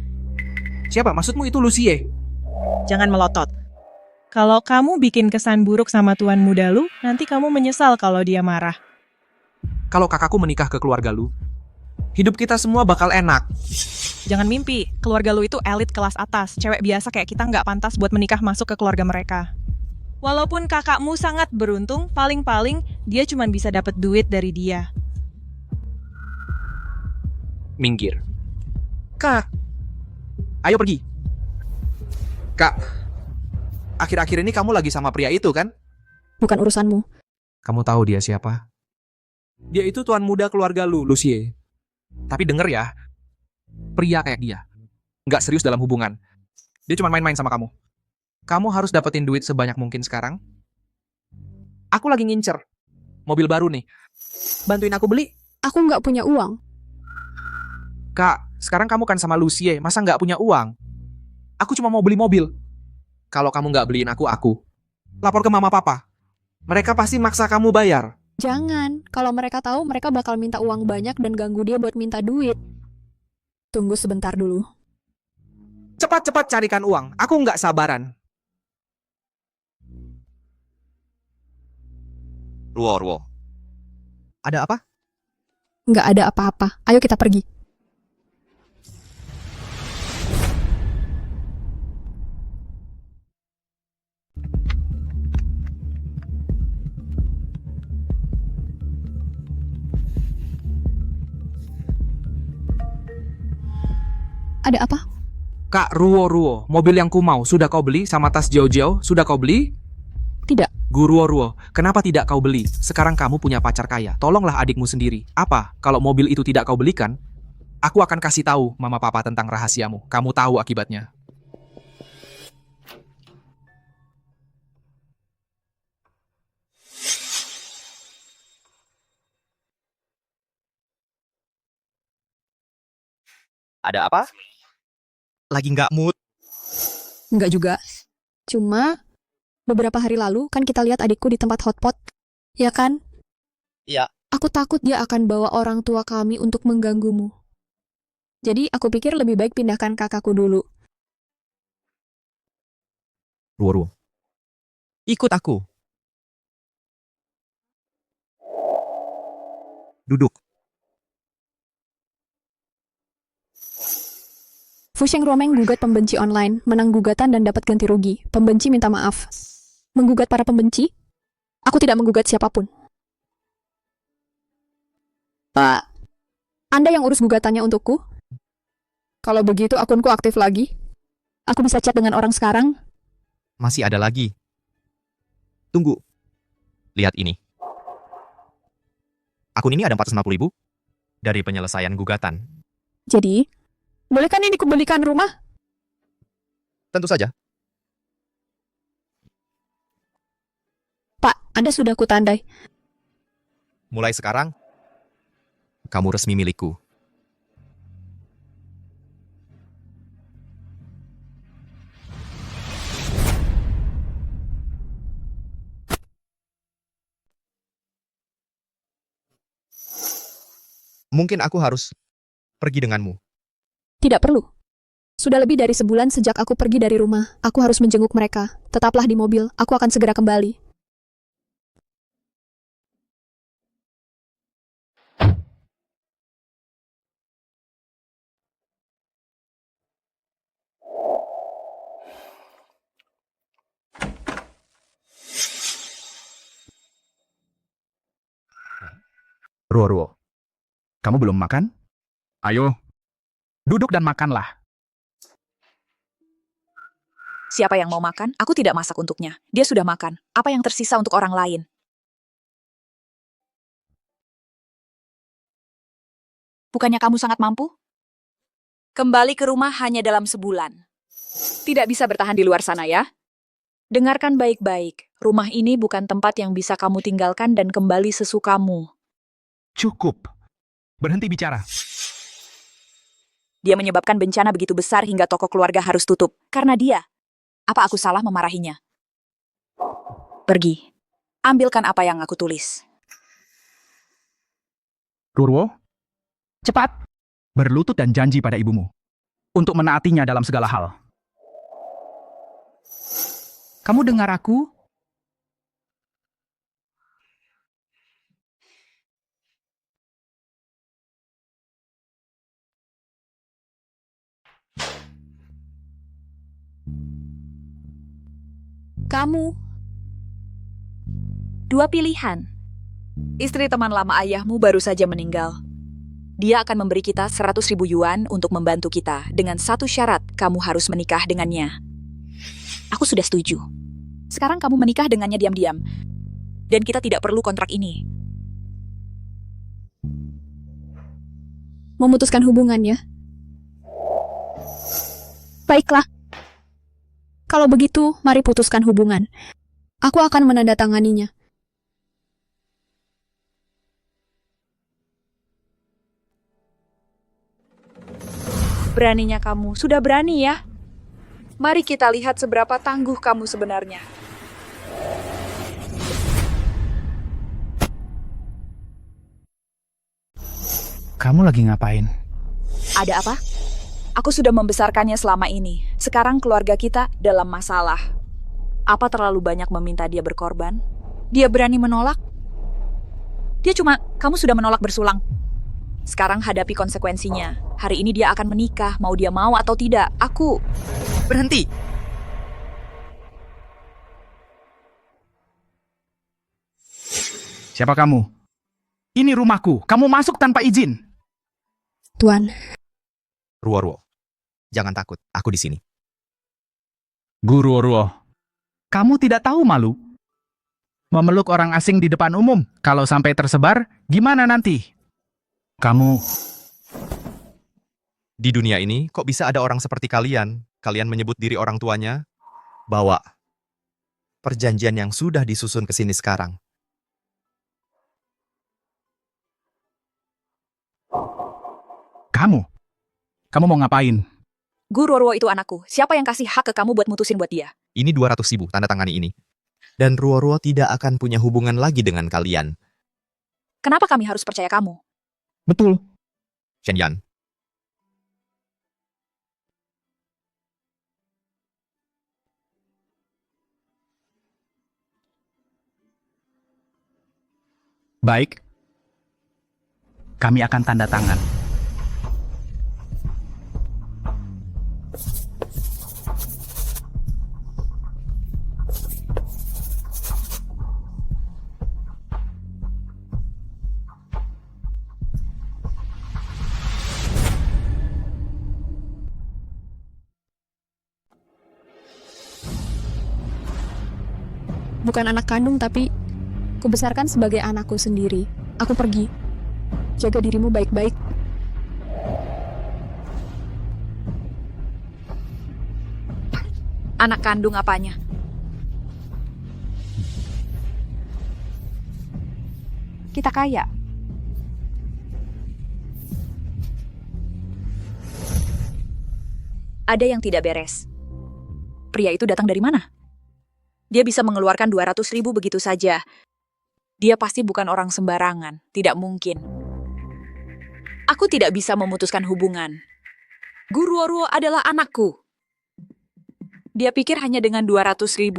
Siapa? Maksudmu itu Lucie? Jangan melotot. Kalau kamu bikin kesan buruk sama tuan muda lu, nanti kamu menyesal kalau dia marah. Kalau kakakku menikah ke keluarga lu, hidup kita semua bakal enak. Jangan mimpi, keluarga lu itu elit kelas atas. Cewek biasa kayak kita nggak pantas buat menikah masuk ke keluarga mereka. Walaupun kakakmu sangat beruntung, paling-paling dia cuma bisa dapat duit dari dia. Minggir. Kak, ayo pergi. Kak, akhir-akhir ini kamu lagi sama pria itu kan? Bukan urusanmu. Kamu tahu dia siapa? Dia itu tuan muda keluarga lu, Lucie. Tapi denger ya, pria kayak dia nggak serius dalam hubungan. Dia cuma main-main sama kamu. Kamu harus dapetin duit sebanyak mungkin sekarang. Aku lagi ngincer mobil baru nih. Bantuin aku beli. Aku nggak punya uang. Kak, sekarang kamu kan sama Lucie, masa nggak punya uang? Aku cuma mau beli mobil. Kalau kamu nggak beliin aku lapor ke mama papa. Mereka pasti maksa kamu bayar. Jangan, kalau mereka tahu mereka bakal minta uang banyak dan ganggu dia buat minta duit. Tunggu sebentar dulu. Cepat-cepat carikan uang, aku nggak sabaran. Ruo. Ada apa? Nggak ada apa-apa, ayo kita pergi. Ada apa? Kak, Ruo, mobil yang ku mau, sudah kau beli sama tas jauh-jauh, sudah kau beli? Tidak. Guruo, kenapa tidak kau beli? Sekarang kamu punya pacar kaya. Tolonglah adikmu sendiri. Apa? Kalau mobil itu tidak kau belikan, aku akan kasih tahu mama papa tentang rahasiamu. Kamu tahu akibatnya. Ada apa? Lagi nggak mood. Enggak juga. Cuma, beberapa hari lalu kan kita lihat adikku di tempat hotpot. Ya kan? Iya. Aku takut dia akan bawa orang tua kami untuk mengganggumu. Jadi aku pikir lebih baik pindahkan kakakku dulu. Ruo. Ikut aku. Duduk. Fusheng Romeng gugat pembenci online, menang gugatan dan dapat ganti rugi. Pembenci minta maaf. Menggugat para pembenci? Aku tidak menggugat siapapun. Pak, Anda yang urus gugatannya untukku? Kalau begitu akunku aktif lagi. Aku bisa chat dengan orang sekarang. Masih ada lagi. Tunggu. Lihat ini. Akun ini ada 450.000 dari penyelesaian gugatan. Jadi, bolehkah ini dikembalikan rumah? Tentu saja. Pak, Anda sudah kutandai. Mulai sekarang, kamu resmi milikku. Mungkin aku harus pergi denganmu. Tidak perlu. Sudah lebih dari sebulan sejak aku pergi dari rumah. Aku harus menjenguk mereka. Tetaplah di mobil. Aku akan segera kembali. Ruo, kamu belum makan? Ayo, duduk dan makanlah. Siapa yang mau makan? Aku tidak masak untuknya. Dia sudah makan. Apa yang tersisa untuk orang lain? Bukannya kamu sangat mampu? Kembali ke rumah hanya dalam sebulan. Tidak bisa bertahan di luar sana ya. Dengarkan baik-baik. Rumah ini bukan tempat yang bisa kamu tinggalkan dan kembali sesukamu. Cukup. Berhenti bicara. Dia menyebabkan bencana begitu besar hingga toko keluarga harus tutup. Karena dia. Apa aku salah memarahinya? Pergi. Ambilkan apa yang aku tulis. Ruo, cepat. Berlutut dan janji pada ibumu. Untuk menaatinya dalam segala hal. Kamu dengar aku? Kamu. Dua pilihan. Istri teman lama ayahmu baru saja meninggal. Dia akan memberi kita 100.000 yuan untuk membantu kita. Dengan satu syarat, kamu harus menikah dengannya. Aku sudah setuju. Sekarang kamu menikah dengannya diam-diam. Dan kita tidak perlu kontrak ini. Memutuskan hubungannya. Baiklah. Kalau begitu, mari putuskan hubungan. Aku akan menandatanganinya. Beraninya kamu. Sudah berani ya? Mari kita lihat seberapa tangguh kamu sebenarnya. Kamu lagi ngapain? Ada apa? Aku sudah membesarkannya selama ini. Sekarang keluarga kita dalam masalah. Apa terlalu banyak meminta dia berkorban? Dia berani menolak? Dia cuma, kamu sudah menolak bersulang. Sekarang hadapi konsekuensinya. Hari ini dia akan menikah, mau dia mau atau tidak. Aku... Berhenti! Siapa kamu? Ini rumahku. Kamu masuk tanpa izin. Tuan. Ruo. Jangan takut, aku di sini. Guru Ruo. Kamu tidak tahu malu? Memeluk orang asing di depan umum. Kalau sampai tersebar, gimana nanti? Kamu... Di dunia ini, kok bisa ada orang seperti kalian? Kalian menyebut diri orang tuanya? Bawa perjanjian yang sudah disusun ke sini sekarang. Kamu mau ngapain? Gu Ruoruo itu anakku. Siapa yang kasih hak ke kamu buat mutusin buat dia? Ini 200.000, tanda tangani ini. Dan Ruo-Ruo tidak akan punya hubungan lagi dengan kalian. Kenapa kami harus percaya kamu? Betul. Shenyan. Baik. Kami akan tanda tangan. Bukan anak kandung, tapi kubesarkan sebagai anakku sendiri. Aku pergi. Jaga dirimu baik-baik. Anak kandung apanya? Kita kaya. Ada yang tidak beres. Pria itu datang dari mana? Dia bisa mengeluarkan 200.000 begitu saja. Dia pasti bukan orang sembarangan. Tidak mungkin. Aku tidak bisa memutuskan hubungan. Gu Ruoruo adalah anakku. Dia pikir hanya dengan 200.000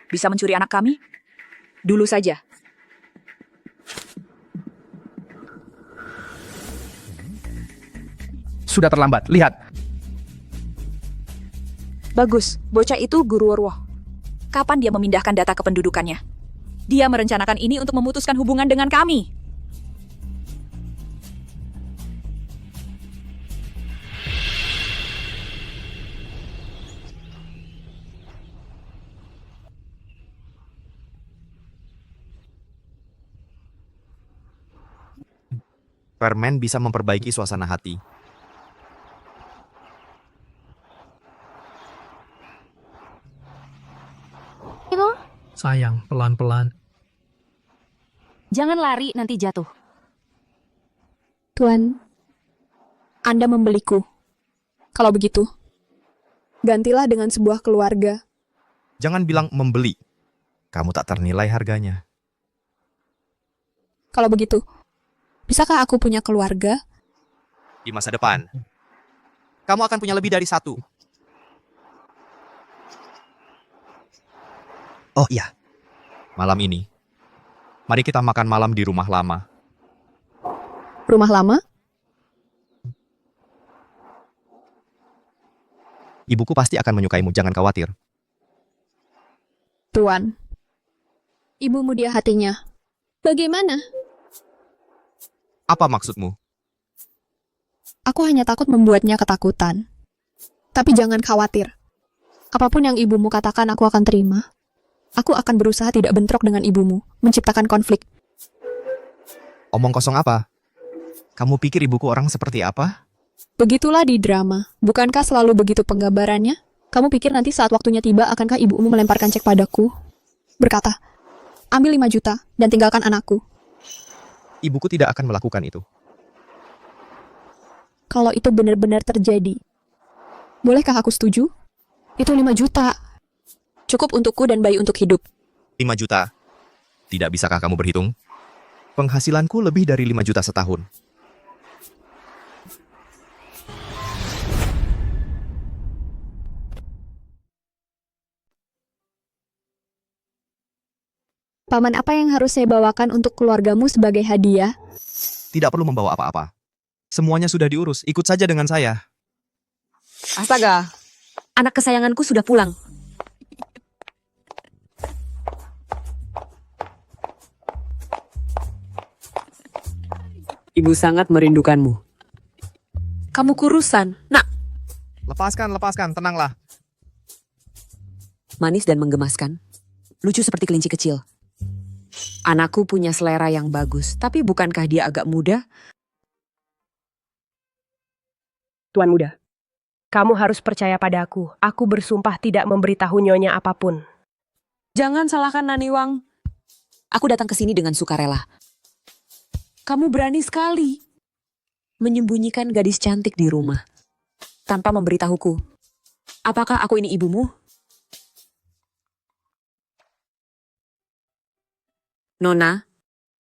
bisa mencuri anak kami? Dulu saja. Sudah terlambat, lihat. Bagus, bocah itu Gu Ruoruo. Kapan dia memindahkan data kependudukannya? Dia merencanakan ini untuk memutuskan hubungan dengan kami. Permen bisa memperbaiki suasana hati. Sayang, pelan-pelan. Jangan lari, nanti jatuh. Tuan, Anda membeliku. Kalau begitu, gantilah dengan sebuah keluarga. Jangan bilang membeli. Kamu tak ternilai harganya. Kalau begitu, bisakah aku punya keluarga? Di masa depan, kamu akan punya lebih dari satu. Oh iya, malam ini, mari kita makan malam di rumah lama. Rumah lama? Ibuku pasti akan menyukaimu, jangan khawatir. Tuan, ibumu dia hatinya. Bagaimana? Apa maksudmu? Aku hanya takut membuatnya ketakutan. Tapi jangan khawatir. Apapun yang ibumu katakan aku akan terima. Aku akan berusaha tidak bentrok dengan ibumu, menciptakan konflik. Omong kosong apa? Kamu pikir ibuku orang seperti apa? Begitulah di drama. Bukankah selalu begitu penggambarannya? Kamu pikir nanti saat waktunya tiba, akankah ibumu melemparkan cek padaku? Berkata, ambil 5 juta dan tinggalkan anakku. Ibuku tidak akan melakukan itu. Kalau itu benar-benar terjadi, bolehkah aku setuju? Itu 5 juta. Cukup untukku dan bayi untuk hidup. 5 juta? Tidak bisakah kamu berhitung? Penghasilanku lebih dari 5 juta setahun. Paman, apa yang harus saya bawakan untuk keluargamu sebagai hadiah? Tidak perlu membawa apa-apa. Semuanya sudah diurus, ikut saja dengan saya. Astaga, anak kesayanganku sudah pulang. Ibu sangat merindukanmu. Kamu kurusan, nak. Lepaskan, tenanglah. Manis dan menggemaskan. Lucu seperti kelinci kecil. Anakku punya selera yang bagus, tapi bukankah dia agak muda? Tuan Muda, kamu harus percaya padaku. Aku bersumpah tidak memberitahu Nyonya apapun. Jangan salahkan Naniwang. Aku datang ke sini dengan sukarela. Kamu berani sekali menyembunyikan gadis cantik di rumah tanpa memberitahuku. Apakah aku ini ibumu? Nona,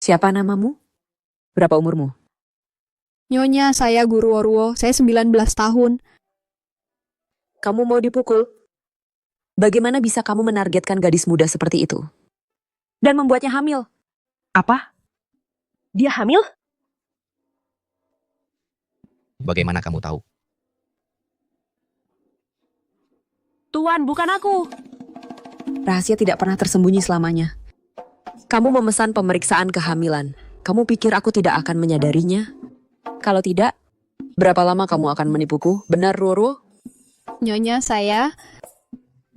siapa namamu? Berapa umurmu? Nyonya, saya Guru Orwo. Saya 19 tahun. Kamu mau dipukul? Bagaimana bisa kamu menargetkan gadis muda seperti itu? Dan membuatnya hamil? Apa? Dia hamil? Bagaimana kamu tahu? Tuan, bukan aku. Rahasia tidak pernah tersembunyi selamanya. Kamu memesan pemeriksaan kehamilan. Kamu pikir aku tidak akan menyadarinya? Kalau tidak, berapa lama kamu akan menipuku? Benar, Ruo? Nyonya, saya...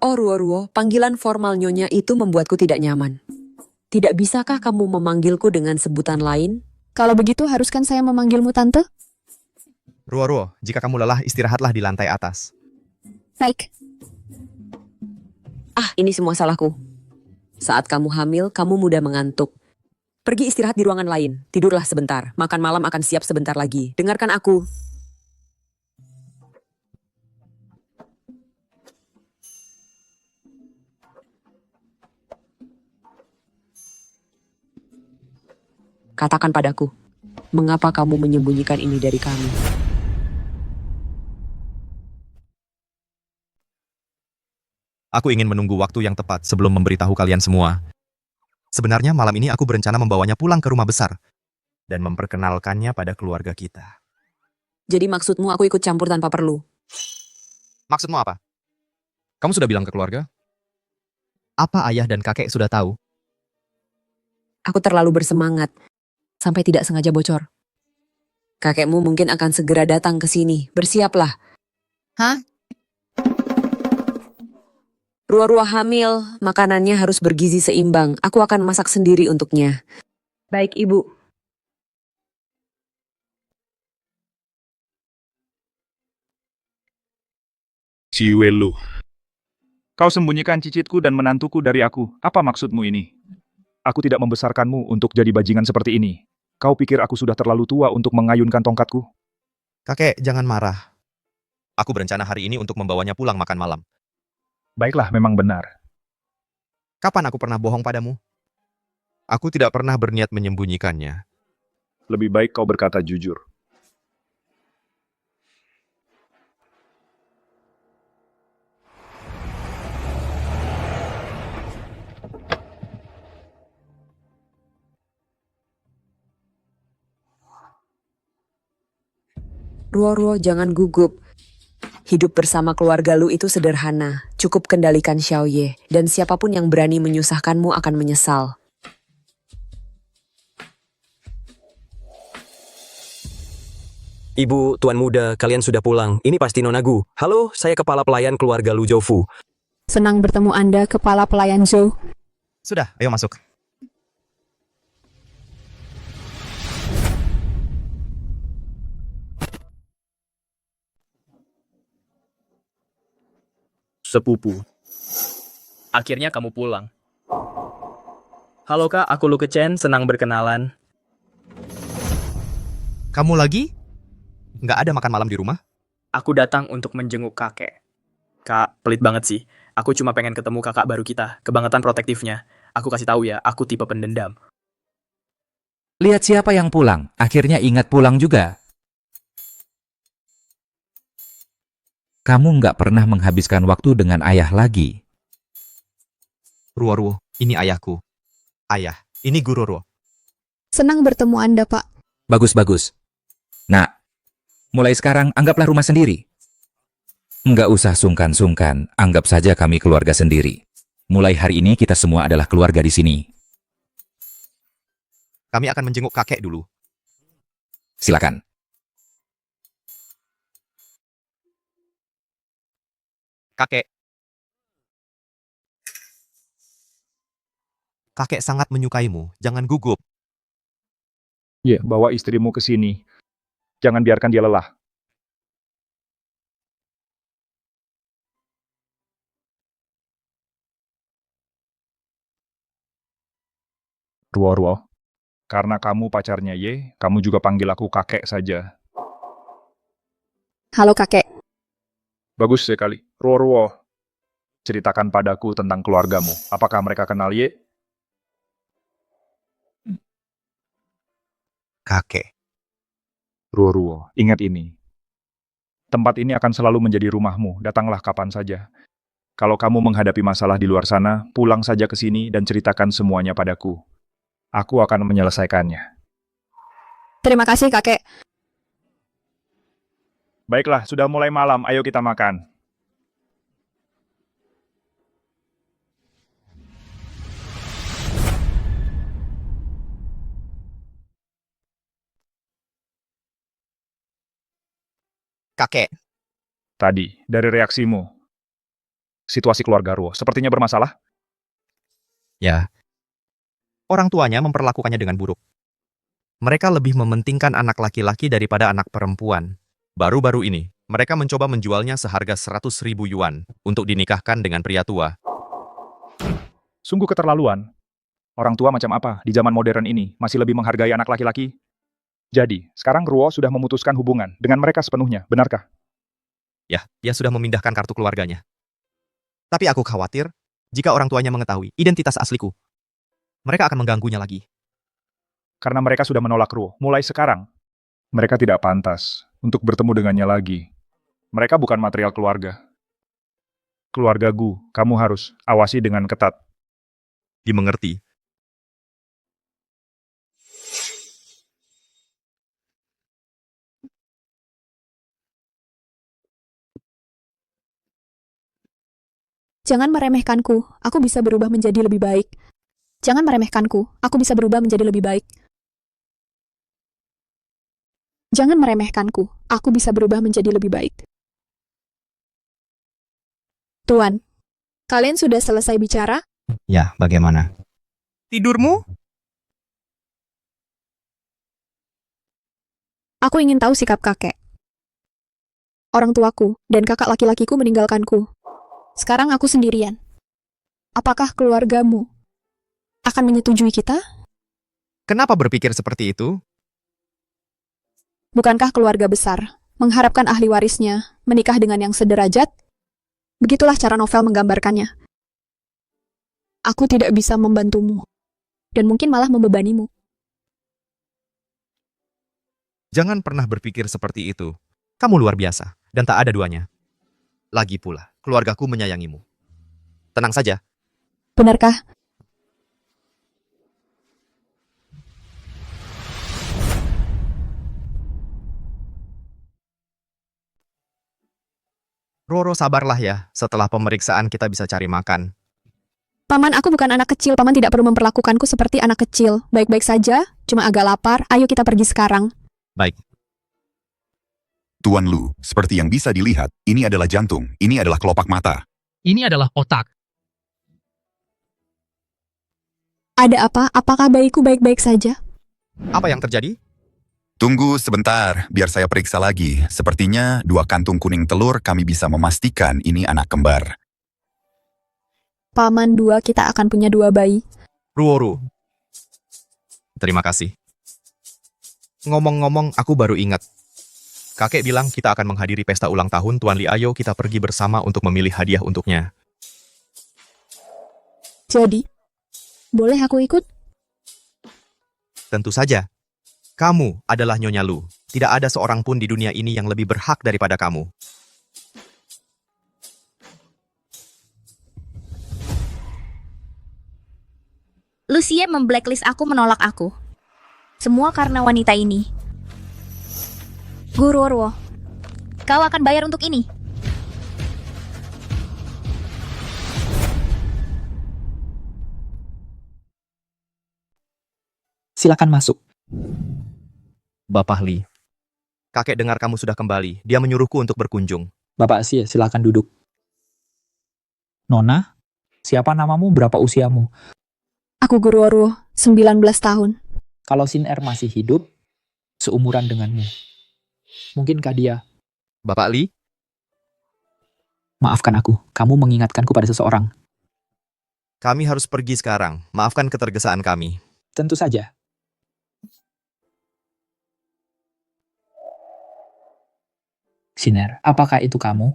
Oh, Ruo, panggilan formal Nyonya itu membuatku tidak nyaman. Tidak bisakah kamu memanggilku dengan sebutan lain? Kalau begitu, haruskan saya memanggilmu Tante? Ruo, jika kamu lelah, istirahatlah di lantai atas. Baik. Ini semua salahku. Saat kamu hamil, kamu mudah mengantuk. Pergi istirahat di ruangan lain. Tidurlah sebentar. Makan malam akan siap sebentar lagi. Dengarkan aku. Katakan padaku, mengapa kamu menyembunyikan ini dari kami? Aku ingin menunggu waktu yang tepat sebelum memberitahu kalian semua. Sebenarnya malam ini aku berencana membawanya pulang ke rumah besar dan memperkenalkannya pada keluarga kita. Jadi maksudmu aku ikut campur tanpa perlu? Maksudmu apa? Kamu sudah bilang ke keluarga? Apa ayah dan kakek sudah tahu? Aku terlalu bersemangat, sampai tidak sengaja bocor. Kakekmu mungkin akan segera datang ke sini. Bersiaplah. Hah? Ruah-ruah hamil, makanannya harus bergizi seimbang. Aku akan masak sendiri untuknya. Baik, Ibu. Ciwelu. Kau sembunyikan cicitku dan menantuku dari aku. Apa maksudmu ini? Aku tidak membesarkanmu untuk jadi bajingan seperti ini. Kau pikir aku sudah terlalu tua untuk mengayunkan tongkatku? Kakek, jangan marah. Aku berencana hari ini untuk membawanya pulang makan malam. Baiklah, memang benar. Kapan aku pernah bohong padamu? Aku tidak pernah berniat menyembunyikannya. Lebih baik kau berkata jujur. Ruo, jangan gugup. Hidup bersama keluarga Lu itu sederhana. Cukup kendalikan Xiaoye, dan siapapun yang berani menyusahkanmu akan menyesal. Ibu, Tuan Muda, kalian sudah pulang. Ini pasti Nona Gu. Halo, saya kepala pelayan keluarga Lu Zhoufu. Senang bertemu Anda, Kepala Pelayan Zhou. Sudah, ayo masuk. Sepupu. Akhirnya kamu pulang. Halo Kak, aku Luke Chen, senang berkenalan. Kamu lagi? Nggak ada makan malam di rumah? Aku datang untuk menjenguk kakek. Kak, pelit banget sih. Aku cuma pengen ketemu kakak baru kita, kebangetan protektifnya. Aku kasih tahu ya, aku tipe pendendam. Lihat siapa yang pulang, akhirnya ingat pulang juga. Kamu nggak pernah menghabiskan waktu dengan ayah lagi. Ruo, ini ayahku. Ayah, ini Guru Ruo. Senang bertemu Anda, Pak. Bagus-bagus. Nah, mulai sekarang anggaplah rumah sendiri. Nggak usah sungkan-sungkan, anggap saja kami keluarga sendiri. Mulai hari ini kita semua adalah keluarga di sini. Kami akan menjenguk kakek dulu. Silakan. Kakek. Kakek sangat menyukaimu, jangan gugup. Ya, bawa istrimu ke sini. Jangan biarkan dia lelah. Ruo-Ruo, karena kamu pacarnya Ye, kamu juga panggil aku kakek saja. Halo kakek. Bagus sekali. Ruo-Ruo, ceritakan padaku tentang keluargamu. Apakah mereka kenal Ye? Kakek. Ruo-Ruo, ingat ini. Tempat ini akan selalu menjadi rumahmu, datanglah kapan saja. Kalau kamu menghadapi masalah di luar sana, pulang saja ke sini dan ceritakan semuanya padaku. Aku akan menyelesaikannya. Terima kasih kakek. Baiklah, sudah mulai malam, ayo kita makan. Kakek. Tadi, dari reaksimu, situasi keluarga Ruo sepertinya bermasalah? Ya. Orang tuanya memperlakukannya dengan buruk. Mereka lebih mementingkan anak laki-laki daripada anak perempuan. Baru-baru ini, mereka mencoba menjualnya seharga 100.000 yuan untuk dinikahkan dengan pria tua. Sungguh keterlaluan. Orang tua macam apa di zaman modern ini masih lebih menghargai anak laki-laki? Jadi, sekarang Ruo sudah memutuskan hubungan dengan mereka sepenuhnya, benarkah? Ya, dia sudah memindahkan kartu keluarganya. Tapi aku khawatir, jika orang tuanya mengetahui identitas asliku, mereka akan mengganggunya lagi. Karena mereka sudah menolak Ruo, mulai sekarang, mereka tidak pantas untuk bertemu dengannya lagi. Mereka bukan material keluarga. Keluarga Gu, kamu harus awasi dengan ketat. Dimengerti. Jangan meremehkanku, aku bisa berubah menjadi lebih baik. Jangan meremehkanku, aku bisa berubah menjadi lebih baik. Jangan meremehkanku, aku bisa berubah menjadi lebih baik. Tuan, kalian sudah selesai bicara? Ya, bagaimana? Tidurmu? Aku ingin tahu sikap kakek. Orang tuaku dan kakak laki-lakiku meninggalkanku. Sekarang aku sendirian. Apakah keluargamu akan menyetujui kita? Kenapa berpikir seperti itu? Bukankah keluarga besar mengharapkan ahli warisnya menikah dengan yang sederajat? Begitulah cara novel menggambarkannya. Aku tidak bisa membantumu, dan mungkin malah membebanimu. Jangan pernah berpikir seperti itu. Kamu luar biasa, dan tak ada duanya. Lagi pula, keluargaku menyayangimu. Tenang saja. Benarkah? Roro, sabarlah ya. Setelah pemeriksaan kita bisa cari makan. Paman, aku bukan anak kecil. Paman tidak perlu memperlakukanku seperti anak kecil. Baik-baik saja, cuma agak lapar. Ayo kita pergi sekarang. Baik. Tuan Lu, seperti yang bisa dilihat, ini adalah jantung, ini adalah kelopak mata. Ini adalah otak. Ada apa? Apakah bayiku baik-baik saja? Apa yang terjadi? Tunggu sebentar, biar saya periksa lagi. Sepertinya 2 kantung kuning telur kami bisa memastikan ini anak kembar. Paman, kita akan punya 2 bayi. Ruoru. Terima kasih. Ngomong-ngomong, aku baru ingat. Kakek bilang kita akan menghadiri pesta ulang tahun Tuan Li. Ayo kita pergi bersama untuk memilih hadiah untuknya. Jadi, boleh aku ikut? Tentu saja. Kamu adalah Nyonya Lu. Tidak ada seorang pun di dunia ini yang lebih berhak daripada kamu. Lucie memblacklist aku, menolak aku. Semua karena wanita ini. Guru Ruo, kau akan bayar untuk ini. Silakan masuk. Bapak Li. Kakek dengar kamu sudah kembali. Dia menyuruhku untuk berkunjung. Bapak Xie, silakan duduk. Nona, siapa namamu, berapa usiamu? Aku Ruoruo, 19 tahun. Kalau Sin Er masih hidup, seumuran denganmu, mungkinkah dia... Bapak Li? Maafkan aku, kamu mengingatkanku pada seseorang. Kami harus pergi sekarang. Maafkan ketergesaan kami. Tentu saja. Sin Er, apakah itu kamu?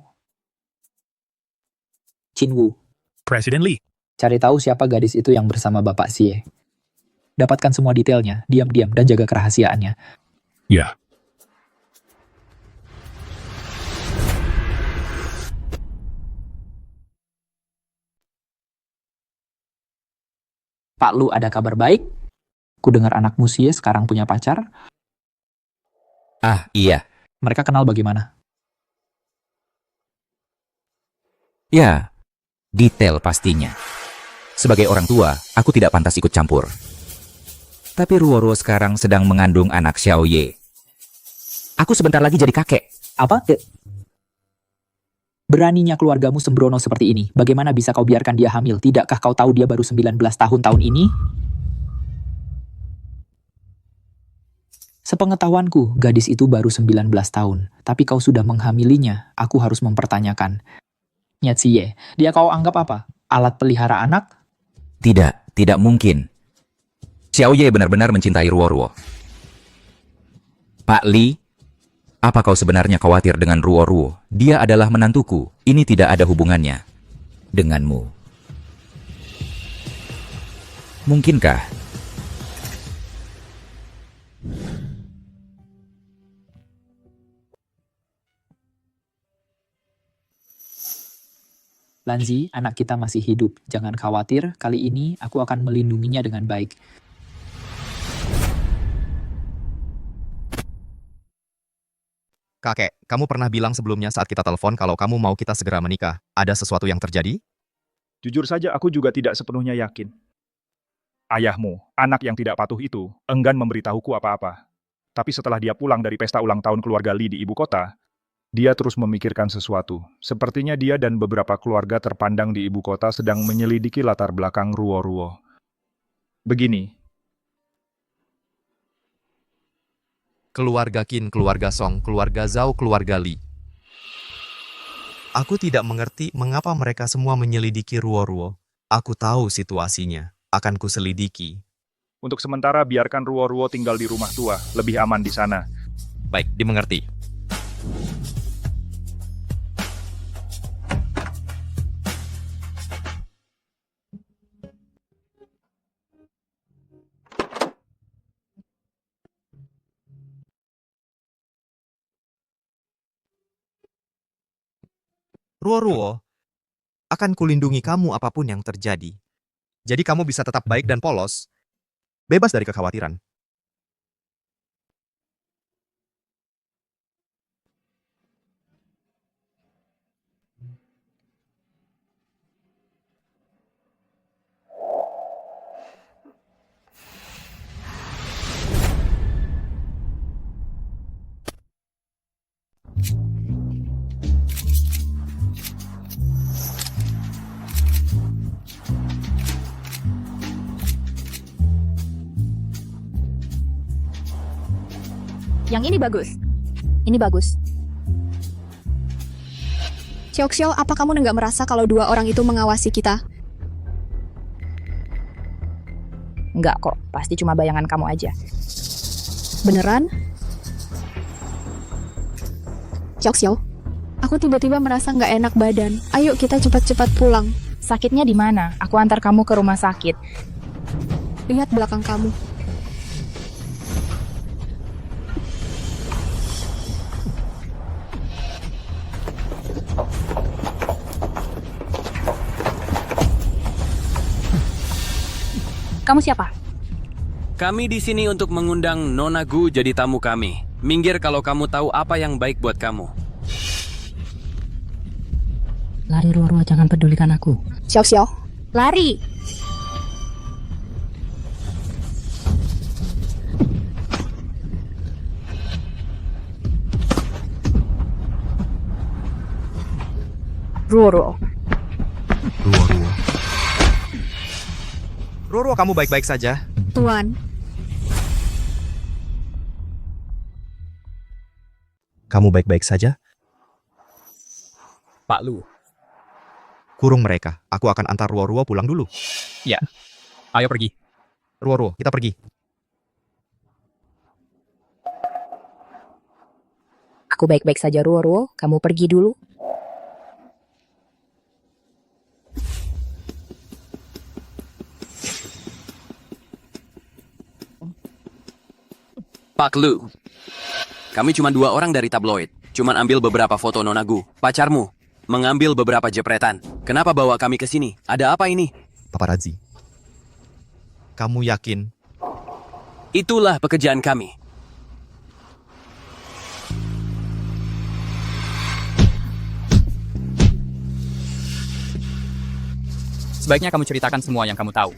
Qin Wu. Presiden Li. Cari tahu siapa gadis itu yang bersama Bapak Xie. Dapatkan semua detailnya, diam-diam, dan jaga kerahasiaannya. Ya. Pak Lu, ada kabar baik? Ku dengar anak Xie sekarang punya pacar. Ah, iya. Mereka kenal bagaimana? Ya, detail pastinya. Sebagai orang tua, aku tidak pantas ikut campur. Tapi Ruoruo sekarang sedang mengandung anak Xiao Ye. Aku sebentar lagi jadi kakek. Apa? Beraninya keluargamu sembrono seperti ini. Bagaimana bisa kau biarkan dia hamil? Tidakkah kau tahu dia baru 19 tahun ini? Sepengetahuanku, gadis itu baru 19 tahun. Tapi kau sudah menghamilinya. Aku harus mempertanyakan. Nyat Xie, dia kau anggap apa? Alat pelihara anak? Tidak mungkin. Xiao Ye benar-benar mencintai Ruoruo. Pak Li, apa kau sebenarnya khawatir dengan Ruoruo? Dia adalah menantuku. Ini tidak ada hubungannya denganmu. Mungkinkah? Lanzi, anak kita masih hidup. Jangan khawatir, kali ini aku akan melindunginya dengan baik. Kakek, kamu pernah bilang sebelumnya saat kita telepon kalau kamu mau kita segera menikah. Ada sesuatu yang terjadi? Jujur saja aku juga tidak sepenuhnya yakin. Ayahmu, anak yang tidak patuh itu, enggan memberitahuku apa-apa. Tapi setelah dia pulang dari pesta ulang tahun keluarga Li di ibu kota, dia terus memikirkan sesuatu. Sepertinya dia dan beberapa keluarga terpandang di ibu kota sedang menyelidiki latar belakang Ruoruo. Begini. Keluarga Qin, keluarga Song, keluarga Zhao, keluarga Li. Aku tidak mengerti mengapa mereka semua menyelidiki Ruoruo. Aku tahu situasinya. Akan kuselidiki. Untuk sementara biarkan Ruoruo tinggal di rumah tua, lebih aman di sana. Baik, dimengerti. Ruoruo, akan kulindungi kamu apapun yang terjadi. Jadi kamu bisa tetap baik dan polos, bebas dari kekhawatiran. Yang ini bagus. Ini bagus. Xiao, apa kamu nggak merasa kalau dua orang itu mengawasi kita? Enggak kok, pasti cuma bayangan kamu aja. Beneran? Xiao, aku tiba-tiba merasa nggak enak badan. Ayo kita cepat-cepat pulang. Sakitnya di mana? Aku antar kamu ke rumah sakit. Lihat belakang kamu. Kamu siapa? Kami di sini untuk mengundang Nona Gu jadi tamu kami. Minggir kalau kamu tahu apa yang baik buat kamu. Lari Ruoruo, jangan pedulikan aku. Xiao, lari. Ruoruo. Ruo, kamu baik-baik saja? Tuan, Kamu baik-baik saja? Pak Lu. Kurung mereka. Aku akan antar Ruo pulang dulu. Ya. Ayo pergi. Ruo, kita pergi. Aku baik-baik saja, Ruo. Kamu pergi dulu. Pak Lu, kami cuma 2 orang dari tabloid. Cuman ambil beberapa foto Nona Gu, pacarmu. Mengambil beberapa jepretan. Kenapa bawa kami ke sini? Ada apa ini? Paparazzi. Kamu yakin? Itulah pekerjaan kami. Sebaiknya kamu ceritakan semua yang kamu tahu.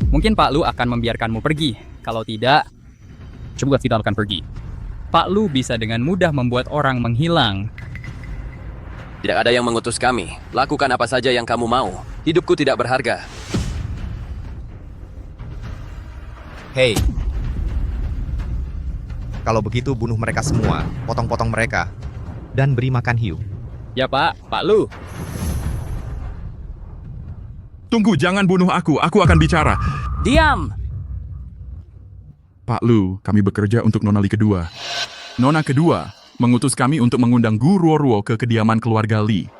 Mungkin Pak Lu akan membiarkanmu pergi. Kalau tidak, coba kita akan pergi. Pak Lu bisa dengan mudah membuat orang menghilang. Tidak ada yang mengutus kami. Lakukan apa saja yang kamu mau. Hidupku tidak berharga. Hei. Kalau begitu bunuh mereka semua. Potong-potong mereka. Dan beri makan hiu. Ya Pak, Pak Lu. Tunggu, jangan bunuh aku. Aku akan bicara. Diam! Pak Lu, kami bekerja untuk Nona Li kedua. Nona kedua mengutus kami untuk mengundang Gu Ruo ke kediaman keluarga Li.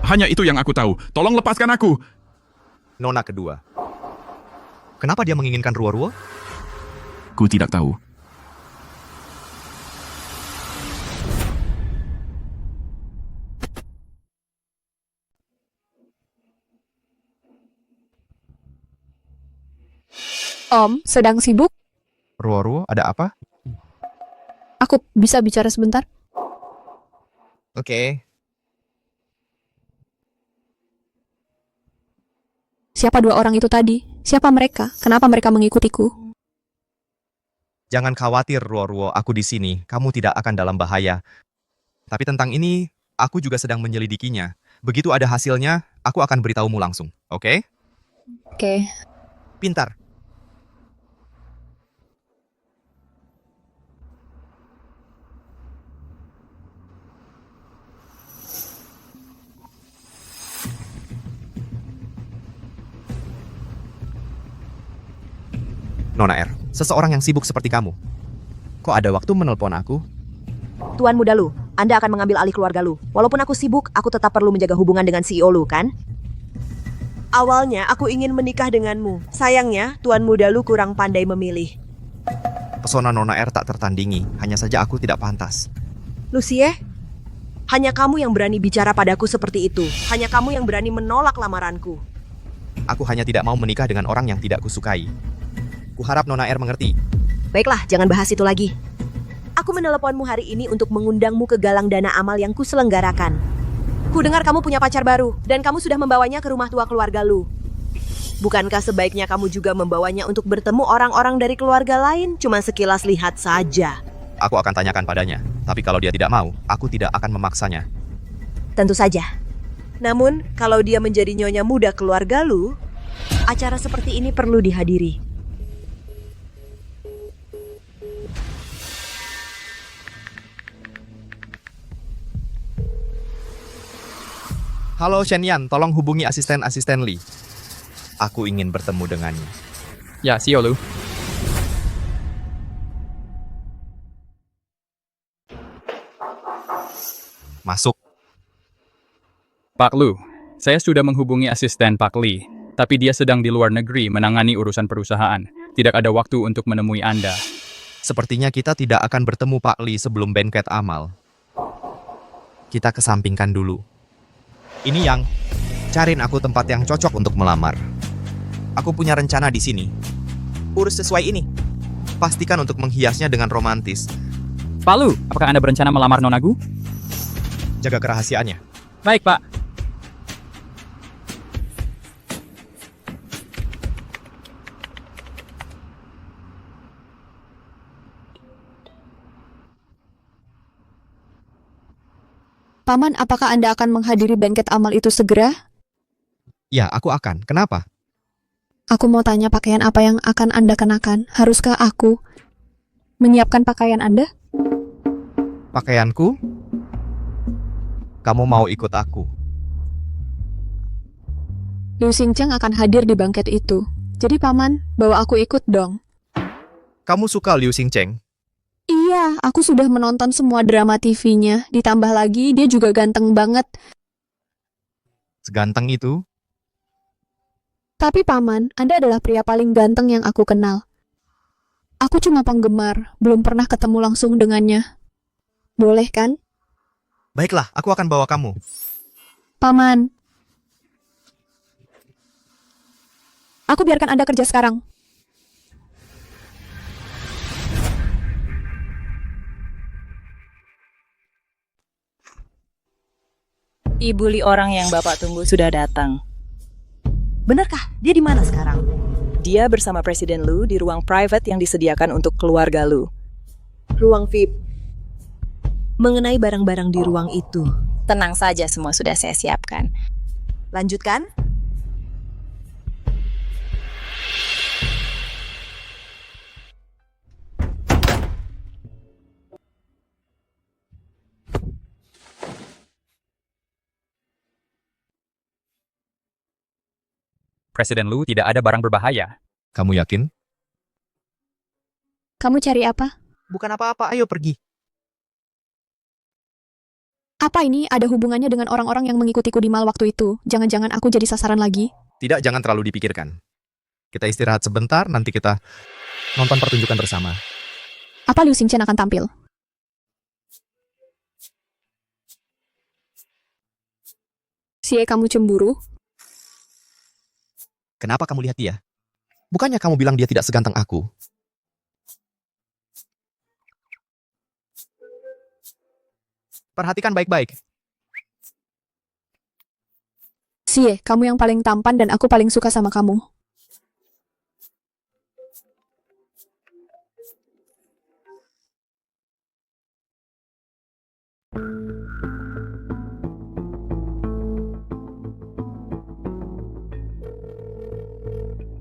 Hanya itu yang aku tahu. Tolong lepaskan aku. Nona kedua. Kenapa dia menginginkan Ruo? Ku tidak tahu. Om, sedang sibuk? Ruo, ada apa? Aku bisa bicara sebentar? Oke. Siapa 2 orang itu tadi? Siapa mereka? Kenapa mereka mengikutiku? Jangan khawatir, Ruo, aku di sini. Kamu tidak akan dalam bahaya. Tapi tentang ini, aku juga sedang menyelidikinya. Begitu ada hasilnya, aku akan beritahumu langsung. Oke? Oke. Pintar. Nona R, seseorang yang sibuk seperti kamu. Kok ada waktu menelpon aku? Tuan muda Lu, Anda akan mengambil alih keluarga Lu. Walaupun aku sibuk, aku tetap perlu menjaga hubungan dengan CEO Lu, kan? Awalnya aku ingin menikah denganmu. Sayangnya, Tuan muda Lu kurang pandai memilih. Pesona Nona R tak tertandingi, hanya saja aku tidak pantas. Lucie, hanya kamu yang berani bicara padaku seperti itu. Hanya kamu yang berani menolak lamaranku. Aku hanya tidak mau menikah dengan orang yang tidak kusukai. Kuharap Nona R mengerti. Baiklah, jangan bahas itu lagi. Aku meneleponmu hari ini untuk mengundangmu ke galang dana amal yang kuselenggarakan. Ku dengar kamu punya pacar baru, dan kamu sudah membawanya ke rumah tua keluarga Lu. Bukankah sebaiknya kamu juga membawanya untuk bertemu orang-orang dari keluarga lain? Cuma sekilas lihat saja. Aku akan tanyakan padanya, tapi kalau dia tidak mau, aku tidak akan memaksanya. Tentu saja. Namun, kalau dia menjadi nyonya muda keluarga Lu, acara seperti ini perlu dihadiri. Halo Shenyan, tolong hubungi asisten-asisten Li. Aku ingin bertemu dengannya. Ya, CEO Lu. Masuk. Pak Lu, saya sudah menghubungi asisten Pak Li, tapi dia sedang di luar negeri menangani urusan perusahaan. Tidak ada waktu untuk menemui Anda. Sepertinya kita tidak akan bertemu Pak Li sebelum banquet amal. Kita kesampingkan dulu. Ini yang, cariin aku tempat yang cocok untuk melamar. Aku punya rencana di sini. Urus sesuai ini. Pastikan untuk menghiasnya dengan romantis. Pak Lu, apakah Anda berencana melamar Nona Gu? Jaga kerahasiaannya. Baik, Pak. Paman, apakah Anda akan menghadiri banquet amal itu segera? Ya, aku akan. Kenapa? Aku mau tanya pakaian apa yang akan Anda kenakan. Haruskah aku menyiapkan pakaian Anda? Pakaianku? Kamu mau ikut aku? Liu Xingcheng akan hadir di bangket itu. Jadi paman, bawa aku ikut dong. Kamu suka Liu Xingcheng? Iya, aku sudah menonton semua drama TV-nya. Ditambah lagi, dia juga ganteng banget. Seganteng itu? Tapi paman, Anda adalah pria paling ganteng yang aku kenal. Aku cuma penggemar, belum pernah ketemu langsung dengannya. Boleh kan? Baiklah, aku akan bawa kamu. Paman. Aku biarkan Anda kerja sekarang. Ibu Li orang yang Bapak tunggu sudah datang. Benarkah? Dia di mana sekarang? Dia bersama Presiden Lu di ruang private yang disediakan untuk keluarga Lu. Ruang VIP. Mengenai barang-barang di ruang itu. Tenang saja, semua sudah saya siapkan. Lanjutkan. Presiden Lu tidak ada barang berbahaya. Kamu yakin? Kamu cari apa? Bukan apa-apa, ayo pergi. Apa ini ada hubungannya dengan orang-orang yang mengikutiku di mal waktu itu? Jangan-jangan aku jadi sasaran lagi? Tidak, jangan terlalu dipikirkan. Kita istirahat sebentar, nanti kita nonton pertunjukan bersama. Apa Liu Xingchen akan tampil? Xie, kamu cemburu? Kenapa kamu lihat dia? Bukannya kamu bilang dia tidak seganteng aku? Perhatikan baik-baik. Xie, kamu yang paling tampan dan aku paling suka sama kamu.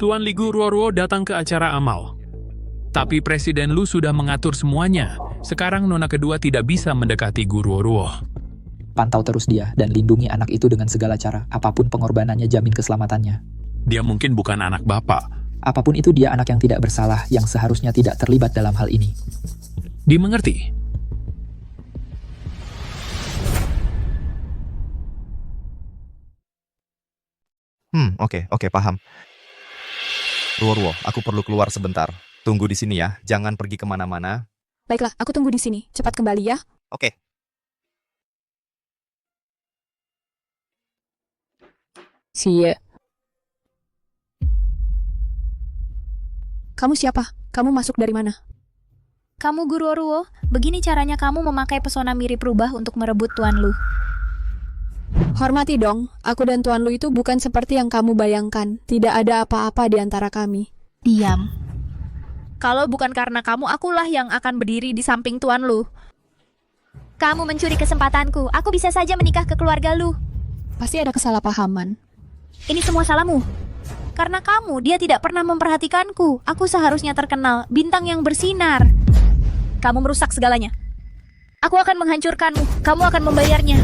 Tuan Li Guruo datang ke acara amal. Tapi Presiden Lu sudah mengatur semuanya. Sekarang nona kedua tidak bisa mendekati Guruo. Pantau terus dia dan lindungi anak itu dengan segala cara. Apapun pengorbanannya, jamin keselamatannya. Dia mungkin bukan anak bapak. Apapun itu, dia anak yang tidak bersalah, yang seharusnya tidak terlibat dalam hal ini. Dimengerti? Oke, paham. Ruo, aku perlu keluar sebentar. Tunggu di sini ya, jangan pergi kemana-mana. Baiklah, aku tunggu di sini. Cepat kembali ya. Oke. Xie. Kamu siapa? Kamu masuk dari mana? Kamu Guruo, begini caranya kamu memakai pesona mirip rubah untuk merebut Tuan Lu. Hormati dong, aku dan Tuan Lu itu bukan seperti yang kamu bayangkan. Tidak ada apa-apa di antara kami. Diam. Kalau bukan karena kamu, akulah yang akan berdiri di samping Tuan Lu. Kamu mencuri kesempatanku. Aku bisa saja menikah ke keluarga Lu. Pasti ada kesalahpahaman. Ini semua salahmu. Karena kamu, dia tidak pernah memperhatikanku. Aku seharusnya terkenal, bintang yang bersinar. Kamu merusak segalanya. Aku akan menghancurkanmu. Kamu akan membayarnya.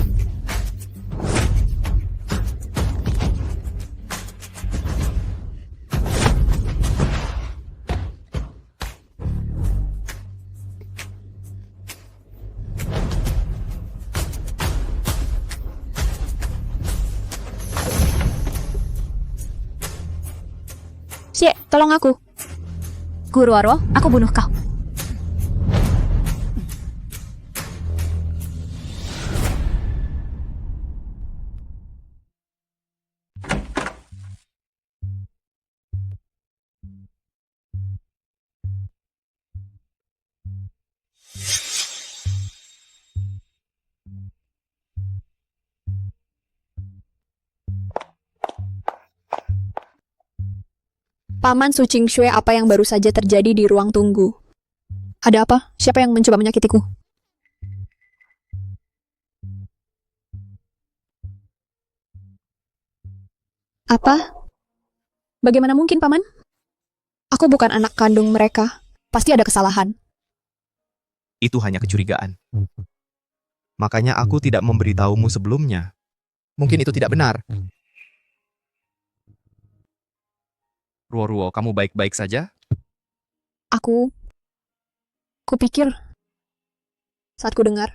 Xie, tolong aku. Guruo, aku bunuh kau. Paman Su Qingxue, apa yang baru saja terjadi di ruang tunggu? Ada apa? Siapa yang mencoba menyakitiku? Apa? Bagaimana mungkin, Paman? Aku bukan anak kandung mereka. Pasti ada kesalahan. Itu hanya kecurigaan. Makanya aku tidak memberitahumu sebelumnya. Mungkin itu tidak benar. Ruo-Ruo, kamu baik-baik saja? Kupikir saat ku dengar,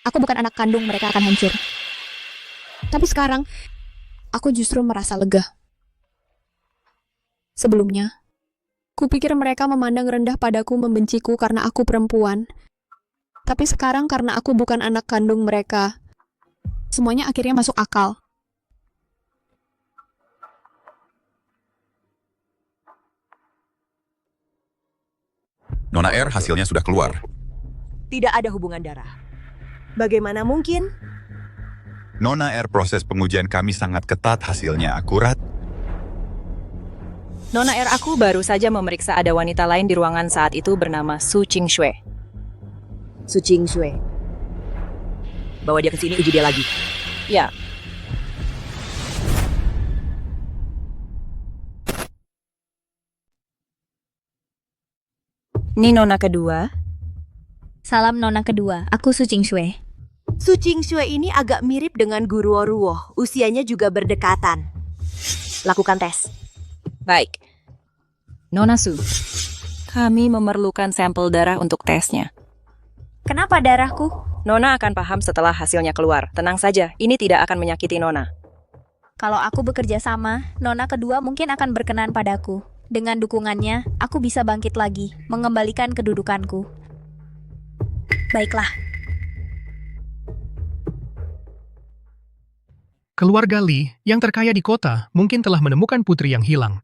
aku bukan anak kandung mereka akan hancur. Tapi sekarang, aku justru merasa lega. Sebelumnya, kupikir mereka memandang rendah padaku, membenciku karena aku perempuan. Tapi sekarang karena aku bukan anak kandung mereka, semuanya akhirnya masuk akal. Nona R, hasilnya sudah keluar. Tidak ada hubungan darah. Bagaimana mungkin? Nona R, proses pengujian kami sangat ketat, hasilnya akurat. Nona R, aku baru saja memeriksa ada wanita lain di ruangan saat itu bernama Su Qingxue. Su Qingxue. Bawa dia ke sini, uji dia lagi. Ya. Ini Nona kedua. Salam Nona kedua, aku Su Qingxue. Su Qingxue ini agak mirip dengan Guruo Ruo. Usianya juga berdekatan. Lakukan tes. Baik. Nona Su, kami memerlukan sampel darah untuk tesnya. Kenapa darahku? Nona akan paham setelah hasilnya keluar. Tenang saja, ini tidak akan menyakiti Nona. Kalau aku bekerja sama, Nona kedua mungkin akan berkenan padaku. Dengan dukungannya, aku bisa bangkit lagi, mengembalikan kedudukanku. Baiklah. Keluarga Li yang terkaya di kota mungkin telah menemukan putri yang hilang.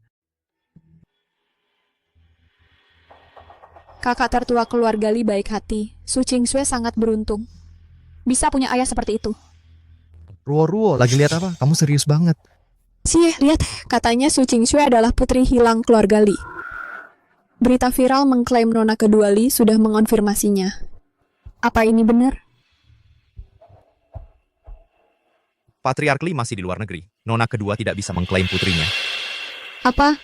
Kakak tertua keluarga Li baik hati. Su Qingxue sangat beruntung. Bisa punya ayah seperti itu. Ruo-Ruo, lagi lihat apa? Kamu serius banget. Lihat, katanya Su Qingxue adalah putri hilang keluarga Li. Berita viral mengklaim Nona kedua Li sudah mengonfirmasinya. Apa ini benar? Patriark Li masih di luar negeri. Nona kedua tidak bisa mengklaim putrinya. Apa?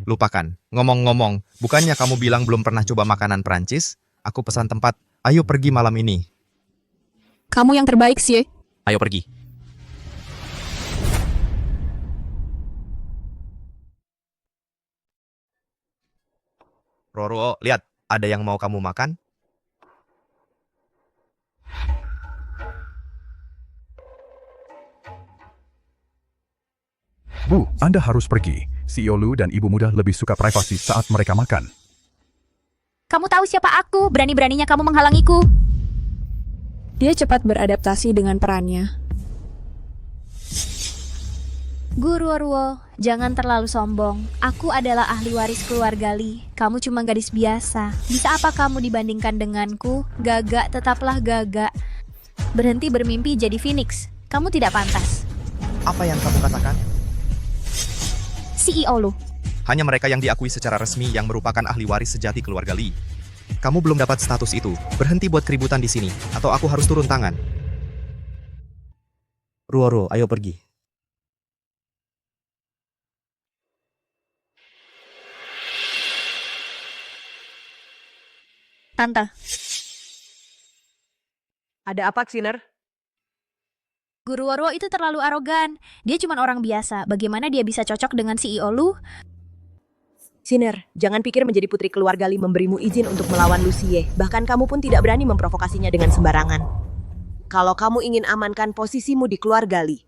Lupakan. Ngomong-ngomong, bukannya kamu bilang belum pernah coba makanan Prancis? Aku pesan tempat. Ayo pergi malam ini. Kamu yang terbaik, Xie. Ayo pergi. Ruo-Ruo, lihat. Ada yang mau kamu makan? Bu, Anda harus pergi. CEO Lu dan ibu muda lebih suka privasi saat mereka makan. Kamu tahu siapa aku? Berani-beraninya kamu menghalangiku. Dia cepat beradaptasi dengan perannya. Guruo Ruo, jangan terlalu sombong. Aku adalah ahli waris keluarga Li. Kamu cuma gadis biasa. Bisa apa kamu dibandingkan denganku? Gagak, tetaplah gagak. Berhenti bermimpi jadi Phoenix. Kamu tidak pantas. Apa yang kamu katakan? CEO Lu. Hanya mereka yang diakui secara resmi yang merupakan ahli waris sejati keluarga Li. Kamu belum dapat status itu. Berhenti buat keributan di sini, atau aku harus turun tangan. Ruo-Ruo, ayo pergi. Tante. Ada apa, Xiner? Guruo Ruo itu terlalu arogan. Dia cuma orang biasa. Bagaimana dia bisa cocok dengan CEO Lu? Xiner, jangan pikir menjadi putri keluarga Li memberimu izin untuk melawan Lucie. Bahkan kamu pun tidak berani memprovokasinya dengan sembarangan. Kalau kamu ingin amankan posisimu di keluarga Li,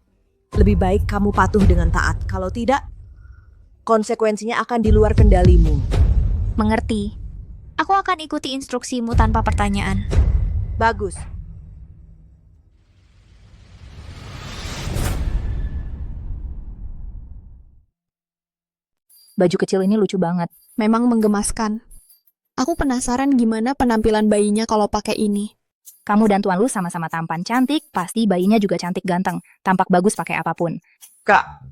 lebih baik kamu patuh dengan taat. Kalau tidak, konsekuensinya akan di luar kendalimu. Mengerti. Aku akan ikuti instruksimu tanpa pertanyaan. Bagus. Baju kecil ini lucu banget. Memang menggemaskan. Aku penasaran gimana penampilan bayinya kalau pakai ini. Kamu dan Tuan Lu sama-sama tampan cantik, pasti bayinya juga cantik ganteng. Tampak bagus pakai apapun. Kak.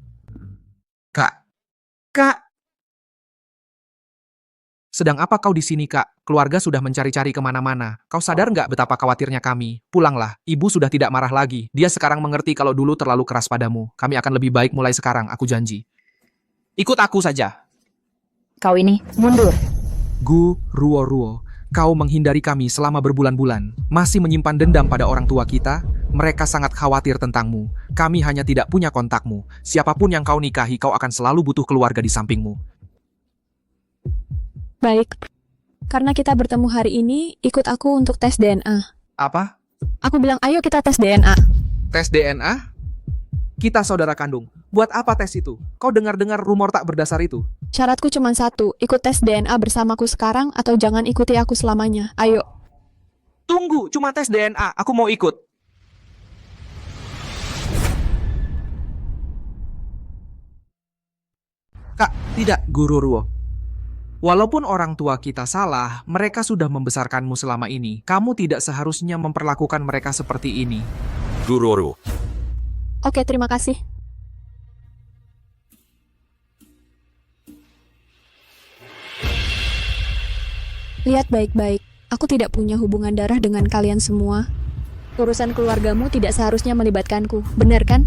Sedang apa kau di sini, Kak? Keluarga sudah mencari-cari kemana-mana. Kau sadar nggak betapa khawatirnya kami? Pulanglah, ibu sudah tidak marah lagi. Dia sekarang mengerti kalau dulu terlalu keras padamu. Kami akan lebih baik mulai sekarang, aku janji. Ikut aku saja. Kau ini mundur. Gu Ruo, kau menghindari kami selama berbulan-bulan, masih menyimpan dendam pada orang tua kita. Mereka sangat khawatir tentangmu. Kami hanya tidak punya kontakmu. Siapapun yang kau nikahi, kau akan selalu butuh keluarga di sampingmu. Baik. Karena kita bertemu hari ini, ikut aku untuk tes DNA. Apa? Aku bilang, ayo kita tes DNA. Tes DNA? Kita saudara kandung. Buat apa tes itu? Kau dengar-dengar rumor tak berdasar itu? Syaratku cuma satu, ikut tes DNA bersamaku sekarang atau jangan ikuti aku selamanya. Ayo. Tunggu, cuma tes DNA. Aku mau ikut. Kak, tidak, Guru Ruo. Walaupun orang tua kita salah, mereka sudah membesarkanmu selama ini. Kamu tidak seharusnya memperlakukan mereka seperti ini. Guru. Oke, terima kasih. Lihat baik-baik, aku tidak punya hubungan darah dengan kalian semua. Urusan keluargamu tidak seharusnya melibatkanku, benar kan?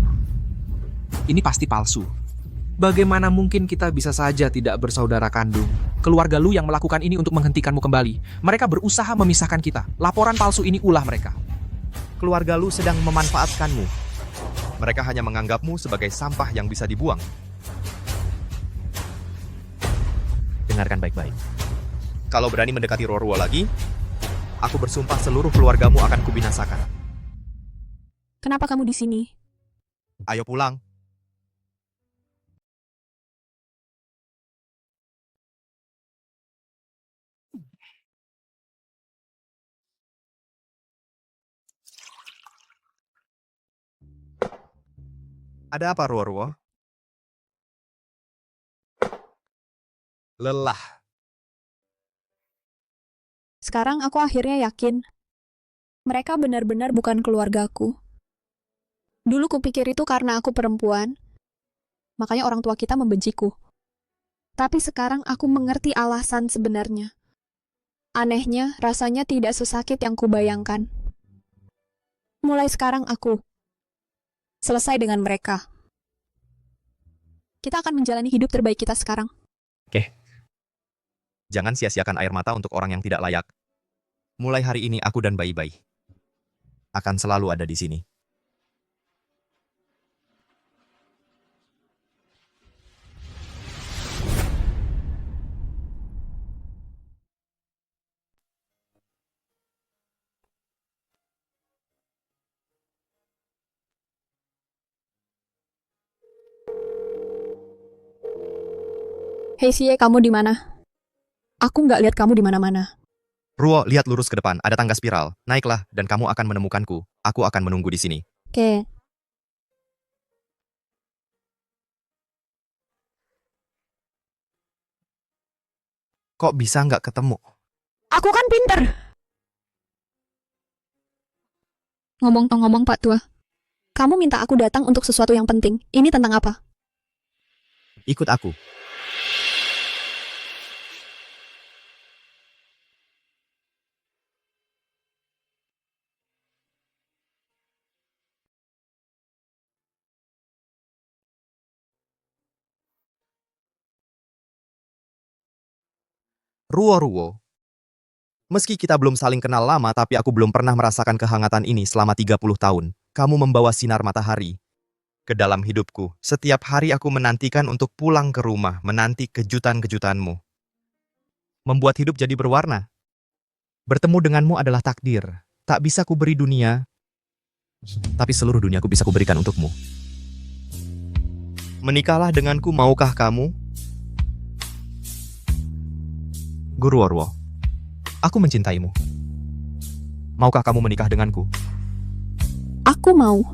Ini pasti palsu. Bagaimana mungkin kita bisa saja tidak bersaudara kandung? Keluarga Lu yang melakukan ini untuk menghentikanmu kembali. Mereka berusaha memisahkan kita. Laporan palsu ini ulah mereka. Keluarga Lu sedang memanfaatkanmu. Mereka hanya menganggapmu sebagai sampah yang bisa dibuang. Dengarkan baik-baik. Kalau berani mendekati Ruo lagi, aku bersumpah seluruh keluargamu akan kubinasakan. Kenapa kamu di sini? Ayo pulang. Ada apa, Ruo? Lelah. Sekarang aku akhirnya yakin. Mereka benar-benar bukan keluargaku. Dulu kupikir itu karena aku perempuan. Makanya orang tua kita membenciku. Tapi sekarang aku mengerti alasan sebenarnya. Anehnya, rasanya tidak sesakit yang kubayangkan. Mulai sekarang aku selesai dengan mereka. Kita akan menjalani hidup terbaik kita sekarang. Oke. Jangan sia-siakan air mata untuk orang yang tidak layak. Mulai hari ini aku dan bayi-bayi akan selalu ada di sini. Hei Sie, kamu di mana? Aku nggak lihat kamu di mana-mana. Ruo, lihat lurus ke depan, ada tangga spiral. Naiklah, dan kamu akan menemukanku. Aku akan menunggu di sini. Oke. Kok bisa nggak ketemu? Aku kan pinter. Ngomong-ngomong, Pak Tua. Kamu minta aku datang untuk sesuatu yang penting. Ini tentang apa? Ikut aku. Ruo. Meski kita belum saling kenal lama, tapi aku belum pernah merasakan kehangatan ini selama 30 tahun. Kamu membawa sinar matahari ke dalam hidupku. Setiap hari aku menantikan untuk pulang ke rumah, menanti kejutan-kejutanmu. Membuat hidup jadi berwarna. Bertemu denganmu adalah takdir. Tak bisa kuberi dunia, tapi seluruh dunia aku bisa kuberikan untukmu. Menikahlah denganku, maukah kamu? Guru Ruo, aku mencintaimu. Maukah kamu menikah denganku? Aku mau.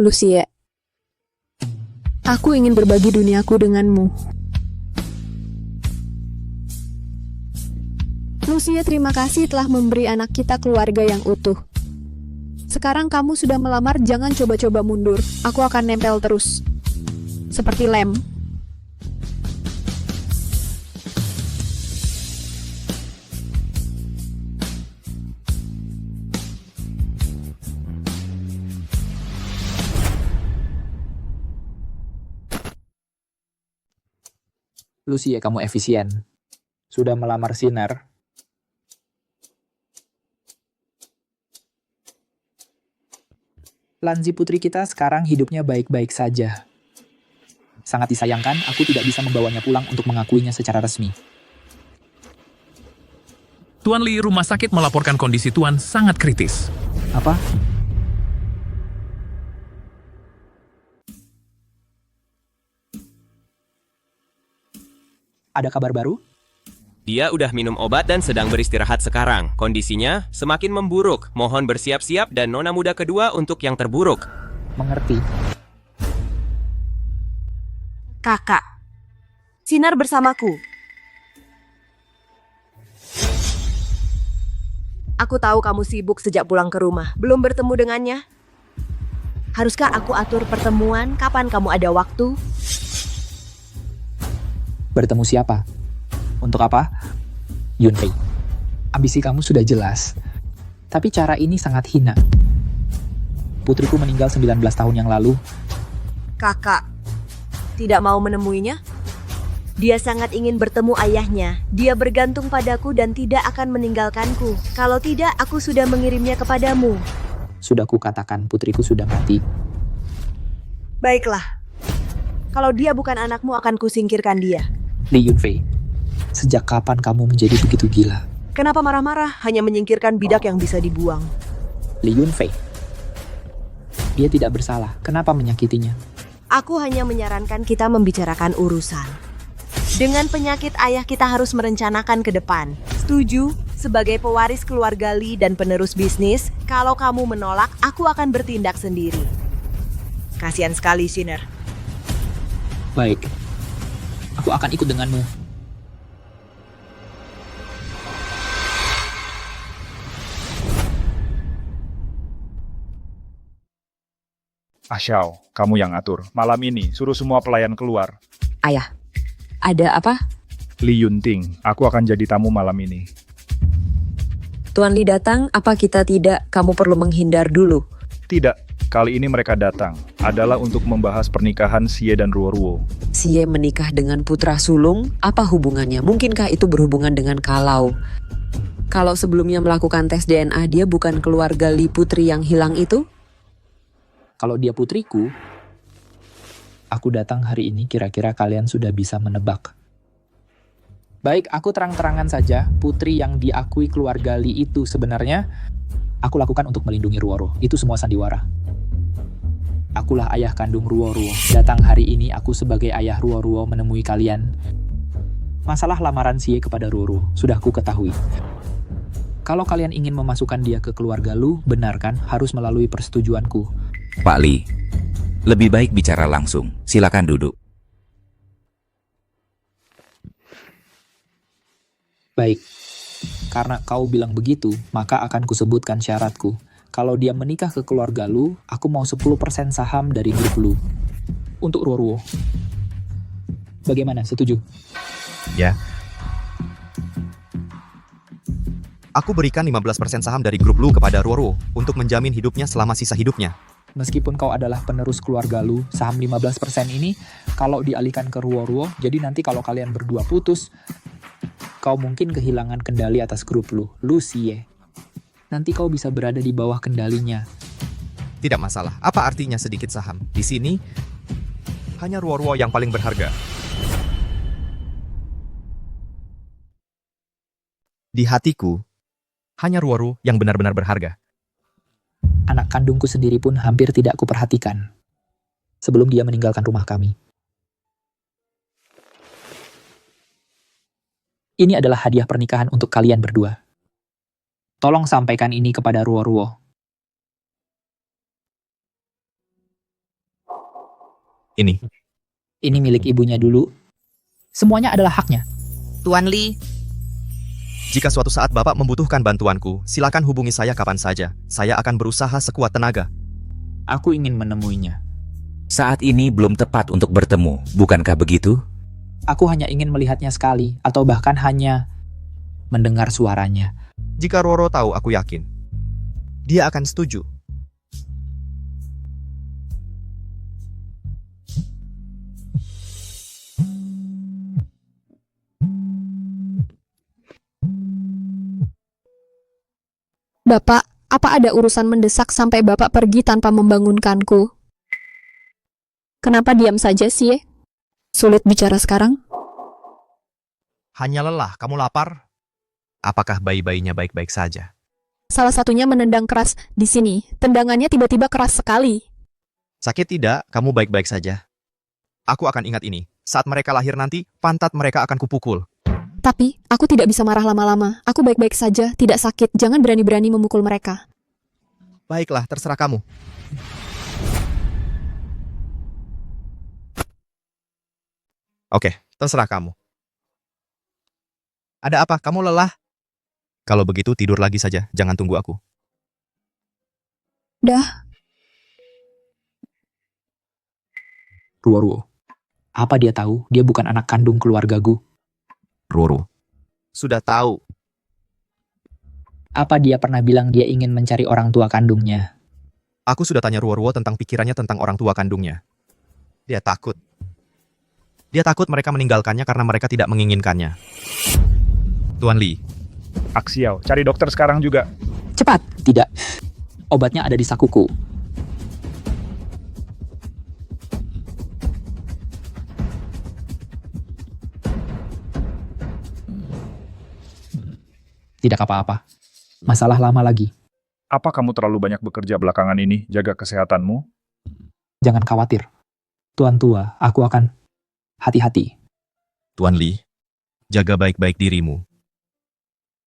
Lucie, aku ingin berbagi duniaku denganmu. Lucie, terima kasih telah memberi anak kita keluarga yang utuh. Sekarang kamu sudah melamar, jangan coba-coba mundur. Aku akan nempel terus. Seperti lem. Lucie, kamu efisien. Sudah melamar Sinar. Lanzi putri kita sekarang hidupnya baik-baik saja. Sangat disayangkan, aku tidak bisa membawanya pulang untuk mengakuinya secara resmi. Tuan Li, rumah sakit melaporkan kondisi Tuan sangat kritis. Apa? Ada kabar baru? Dia udah minum obat dan sedang beristirahat sekarang. Kondisinya semakin memburuk. Mohon bersiap-siap dan nona muda kedua untuk yang terburuk. Mengerti. Kakak, Sinar bersamaku. Aku tahu kamu sibuk sejak pulang ke rumah. Belum bertemu dengannya? Haruskah aku atur pertemuan kapan kamu ada waktu? Bertemu siapa? Untuk apa? Yunfei, ambisi kamu sudah jelas. Tapi cara ini sangat hina. Putriku meninggal 19 tahun yang lalu. Kakak, tidak mau menemuinya? Dia sangat ingin bertemu ayahnya. Dia bergantung padaku dan tidak akan meninggalkanku. Kalau tidak, aku sudah mengirimnya kepadamu. Sudah kukatakan putriku sudah mati. Baiklah. Kalau dia bukan anakmu, akan kusingkirkan dia. Li Yunfei, sejak kapan kamu menjadi begitu gila? Kenapa marah-marah? Hanya menyingkirkan bidak yang bisa dibuang. Li Yunfei, dia tidak bersalah. Kenapa menyakitinya? Aku hanya menyarankan kita membicarakan urusan. Dengan penyakit ayah kita harus merencanakan ke depan. Setuju? Sebagai pewaris keluarga Li dan penerus bisnis, kalau kamu menolak, aku akan bertindak sendiri. Kasihan sekali, Sinar. Baik, aku akan ikut denganmu. Xiao, kamu yang atur. Malam ini, suruh semua pelayan keluar. Ayah, ada apa? Li Yunting, aku akan jadi tamu malam ini. Tuan Li datang, apa kita tidak? Kamu perlu menghindar dulu. Tidak, kali ini mereka datang. Adalah untuk membahas pernikahan Xie dan Ruo. Xie menikah dengan putra sulung, apa hubungannya? Mungkinkah itu berhubungan dengan Kalau? Kalau sebelumnya melakukan tes DNA, dia bukan keluarga Li putri yang hilang itu? Kalau dia putriku, aku datang hari ini kira-kira kalian sudah bisa menebak. Baik, aku terang-terangan saja, putri yang diakui keluarga Li itu sebenarnya aku lakukan untuk melindungi Ruoro. Itu semua sandiwara. Akulah ayah kandung Ruoro. Datang hari ini aku sebagai ayah Ruoro menemui kalian. Masalah lamaran Xie kepada Ruoro sudah ku ketahui. Kalau kalian ingin memasukkan dia ke keluarga Lu, benar kan? Harus melalui persetujuanku. Pak Li, lebih baik bicara langsung. Silakan duduk. Baik, karena kau bilang begitu, maka akan kusebutkan syaratku. Kalau dia menikah ke keluarga Lu, aku mau 10% saham dari grup Lu. Untuk Ruo. Bagaimana, setuju? Ya. Aku berikan 15% saham dari grup Lu kepada Ruo untuk menjamin hidupnya selama sisa hidupnya. Meskipun kau adalah penerus keluarga Lu, saham 15% ini kalau dialihkan ke Ruo, jadi nanti kalau kalian berdua putus, kau mungkin kehilangan kendali atas grup Lu Xie. Nanti kau bisa berada di bawah kendalinya. Tidak masalah. Apa artinya sedikit saham? Di sini, hanya Ruo yang paling berharga. Di hatiku, hanya Ruo yang benar-benar berharga. Anak kandungku sendiri pun hampir tidak kuperhatikan sebelum dia meninggalkan rumah kami. Ini adalah hadiah pernikahan untuk kalian berdua. Tolong sampaikan ini kepada Ruo. Ini milik ibunya dulu. Semuanya adalah haknya. Tuan Li, Jika suatu saat Bapak membutuhkan bantuanku, silakan hubungi saya kapan saja. Saya akan berusaha sekuat tenaga. Aku ingin menemuinya. Saat ini belum tepat untuk bertemu, bukankah begitu? Aku hanya ingin melihatnya sekali, atau bahkan hanya mendengar suaranya. Jika Ruo tahu, aku yakin dia akan setuju. Bapak, apa ada urusan mendesak sampai Bapak pergi tanpa membangunkanku? Kenapa diam saja sih? Sulit bicara sekarang? Hanya lelah, kamu lapar? Apakah bayi-bayinya baik-baik saja? Salah satunya menendang keras di sini. Tendangannya tiba-tiba keras sekali. Sakit tidak, kamu baik-baik saja. Aku akan ingat ini. Saat mereka lahir nanti, pantat mereka akan kupukul. Tapi, aku tidak bisa marah lama-lama. Aku baik-baik saja, tidak sakit. Jangan berani-berani memukul mereka. Baiklah, terserah kamu. Oke, terserah kamu. Ada apa? Kamu lelah? Kalau begitu tidur lagi saja, jangan tunggu aku. Dah. Ruo-Ruo. Apa dia tahu dia bukan anak kandung keluargaku? Ruo-Ruo. Sudah tahu. Apa dia pernah bilang dia ingin mencari orang tua kandungnya? Aku sudah tanya Ruo-Ruo tentang pikirannya tentang orang tua kandungnya. Dia takut. Dia takut mereka meninggalkannya karena mereka tidak menginginkannya. Tuan Li. Aksial, cari dokter sekarang juga. Cepat! Tidak. Obatnya ada di sakuku. Tidak apa-apa. Masalah lama lagi. Apa kamu terlalu banyak bekerja belakangan ini? Jaga kesehatanmu. Jangan khawatir. Tuan tua, aku akan hati-hati. Tuan Li, jaga baik-baik dirimu.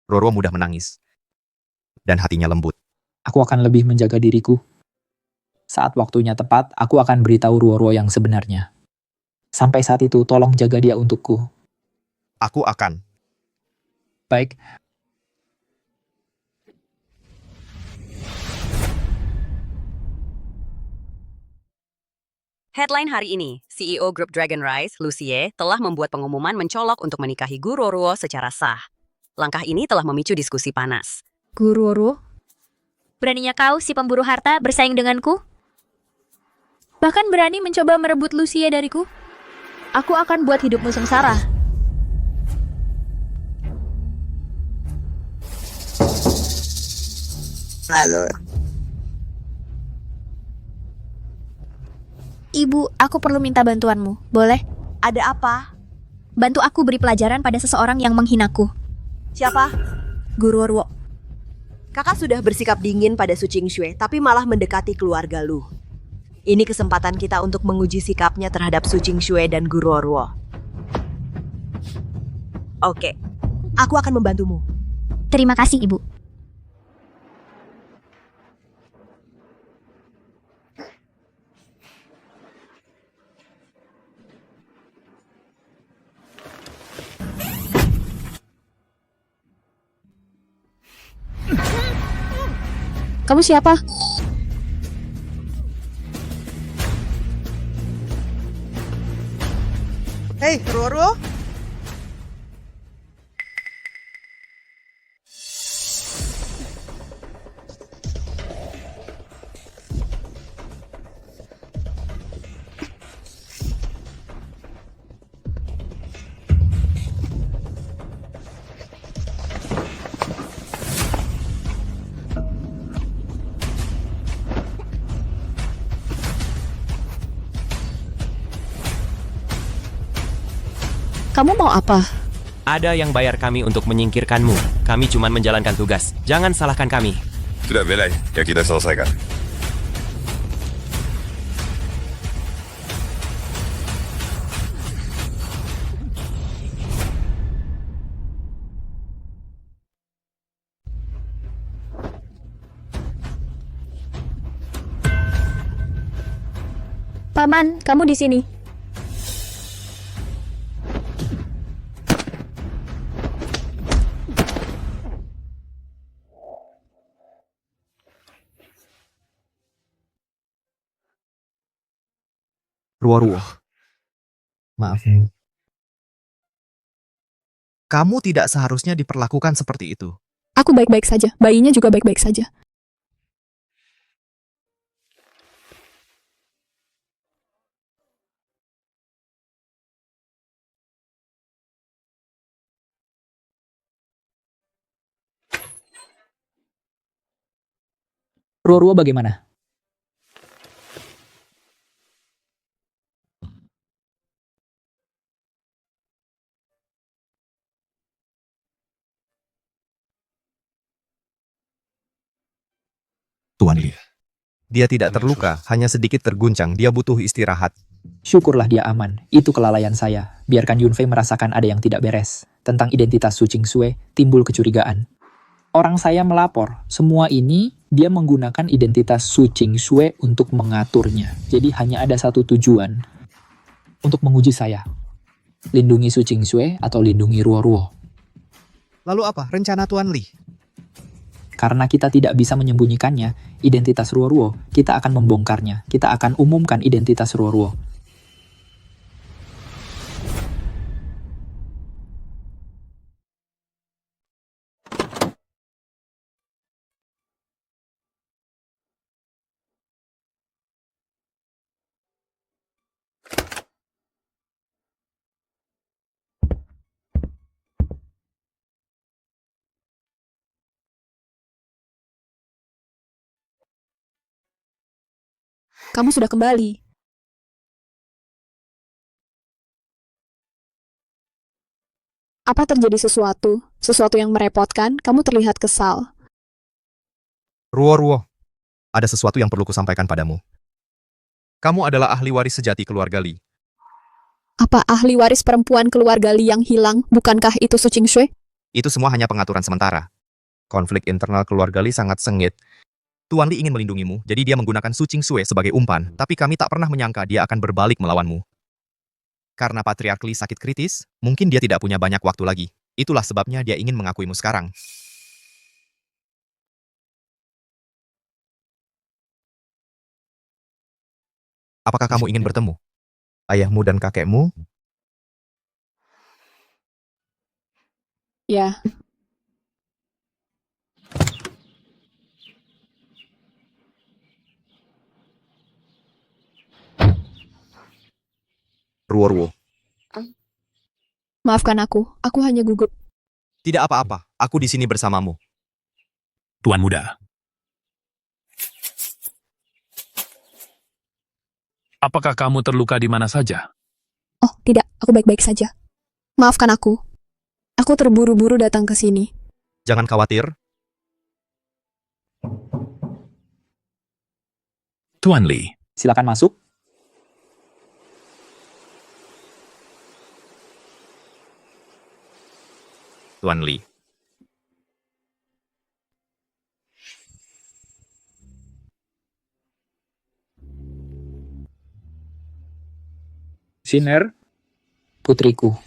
Ruo-Ruo mudah menangis. Dan hatinya lembut. Aku akan lebih menjaga diriku. Saat waktunya tepat, aku akan beritahu Ruo-Ruo yang sebenarnya. Sampai saat itu, tolong jaga dia untukku. Aku akan. Baik. Headline hari ini, CEO Grup Dragon Rise, Lucie, telah membuat pengumuman mencolok untuk menikahi Gu Ruo-Ruo secara sah. Langkah ini telah memicu diskusi panas. Gu Ruo-Ruo? Beraninya kau, si pemburu harta, bersaing denganku? Bahkan berani mencoba merebut Lucie dariku? Aku akan buat hidupmu sengsara. Halo. Ibu, aku perlu minta bantuanmu. Boleh? Ada apa? Bantu aku beri pelajaran pada seseorang yang menghinaku. Siapa? Gu Ruo-Ruo. Kakak sudah bersikap dingin pada Su Qingxue, tapi malah mendekati keluarga Lu. Ini kesempatan kita untuk menguji sikapnya terhadap Su Qingxue dan Gu Ruo-Ruo. Oke, aku akan membantumu. Terima kasih, Ibu. Kamu siapa? Hei, Ruo-Ruo. Kamu mau apa? Ada yang bayar kami untuk menyingkirkanmu. Kami cuma menjalankan tugas. Jangan salahkan kami. Sudah belai, ya kita selesaikan. Paman, kamu di sini. Ruo-Ruo. Maaf. Kamu tidak seharusnya diperlakukan seperti itu. Aku baik-baik saja. Bayinya juga baik-baik saja. Ruo-Ruo bagaimana? Tuan Li. Dia tidak terluka, hanya sedikit terguncang. Dia butuh istirahat. Syukurlah dia aman. Itu kelalaian saya. Biarkan Yunfei merasakan ada yang tidak beres. Tentang identitas Su Qingsue, timbul kecurigaan. Orang saya melapor, semua ini dia menggunakan identitas Su Qingsue untuk mengaturnya. Jadi hanya ada satu tujuan. Untuk menguji saya. Lindungi Su Qingsue atau lindungi Ruo-Ruo. Lalu apa rencana Tuan Li? Karena kita tidak bisa menyembunyikannya, identitas Ruo-Ruo, kita akan membongkarnya. Kita akan umumkan identitas Ruo-Ruo. Kamu sudah kembali. Apa terjadi sesuatu? Sesuatu yang merepotkan? Kamu terlihat kesal. Ruo-Ruo, ada sesuatu yang perlu kusampaikan padamu. Kamu adalah ahli waris sejati keluarga Li. Apa ahli waris perempuan keluarga Li yang hilang? Bukankah itu Su Qingsue? Itu semua hanya pengaturan sementara. Konflik internal keluarga Li sangat sengit. Tuan Li ingin melindungimu, jadi dia menggunakan Su Qingsue sebagai umpan, tapi kami tak pernah menyangka dia akan berbalik melawanmu. Karena Patriark Li sakit kritis, mungkin dia tidak punya banyak waktu lagi. Itulah sebabnya dia ingin mengakuimu sekarang. Apakah kamu ingin bertemu? Ayahmu dan kakekmu? Ya. Ruo-Ruo. Maafkan aku hanya gugup. Tidak apa-apa, aku di sini bersamamu. Tuan Muda. Apakah kamu terluka di mana saja? Oh, tidak, aku baik-baik saja. Maafkan aku. Aku terburu-buru datang ke sini. Jangan khawatir. Tuan Li. Silakan masuk. Tuan Li. Siner, putriku.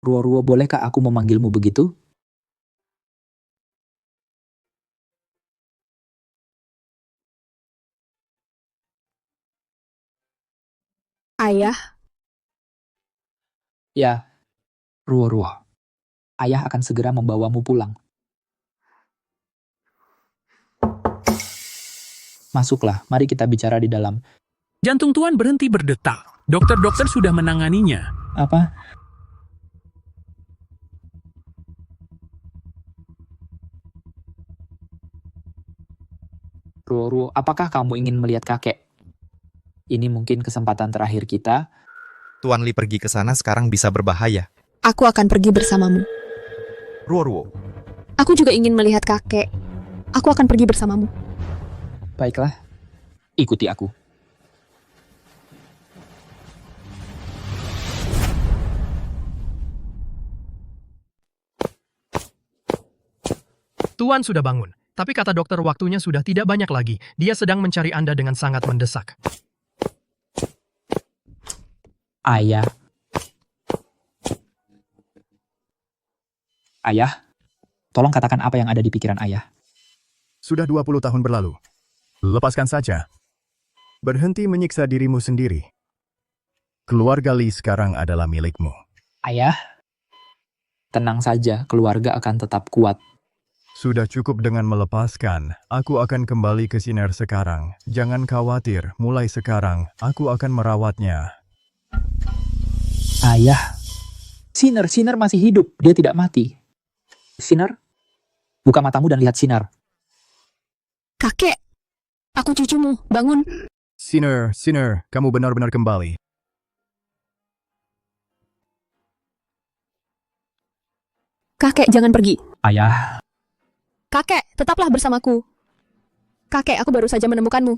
Ruo-Ruo, bolehkah aku memanggilmu begitu? Ayah. Ya, Ruo-Ruo. Ayah akan segera membawamu pulang. Masuklah, mari kita bicara di dalam. Jantung Tuan berhenti berdetak. Dokter-dokter sudah menanganinya. Apa? Ruo-Ruo, apakah kamu ingin melihat kakek? Ini mungkin kesempatan terakhir kita. Tuan Li pergi ke sana sekarang bisa berbahaya. Aku akan pergi bersamamu. Ruo-Ruo. Aku juga ingin melihat kakek. Aku akan pergi bersamamu. Baiklah, ikuti aku. Tuan sudah bangun, tapi kata dokter waktunya sudah tidak banyak lagi. Dia sedang mencari Anda dengan sangat mendesak. Ayah. Ayah, tolong katakan apa yang ada di pikiran ayah. Sudah 20 tahun berlalu. Lepaskan saja. Berhenti menyiksa dirimu sendiri. Keluarga Li sekarang adalah milikmu. Ayah, tenang saja, keluarga akan tetap kuat. Sudah cukup dengan melepaskan. Aku akan kembali ke Siner sekarang. Jangan khawatir, mulai sekarang aku akan merawatnya. Ayah. Sinner masih hidup. Dia tidak mati. Sinner, buka matamu dan lihat Sinner. Kakek, aku cucumu, bangun. Sinner, kamu benar-benar kembali. Kakek, jangan pergi. Ayah. Kakek, tetaplah bersamaku. Kakek, aku baru saja menemukanmu.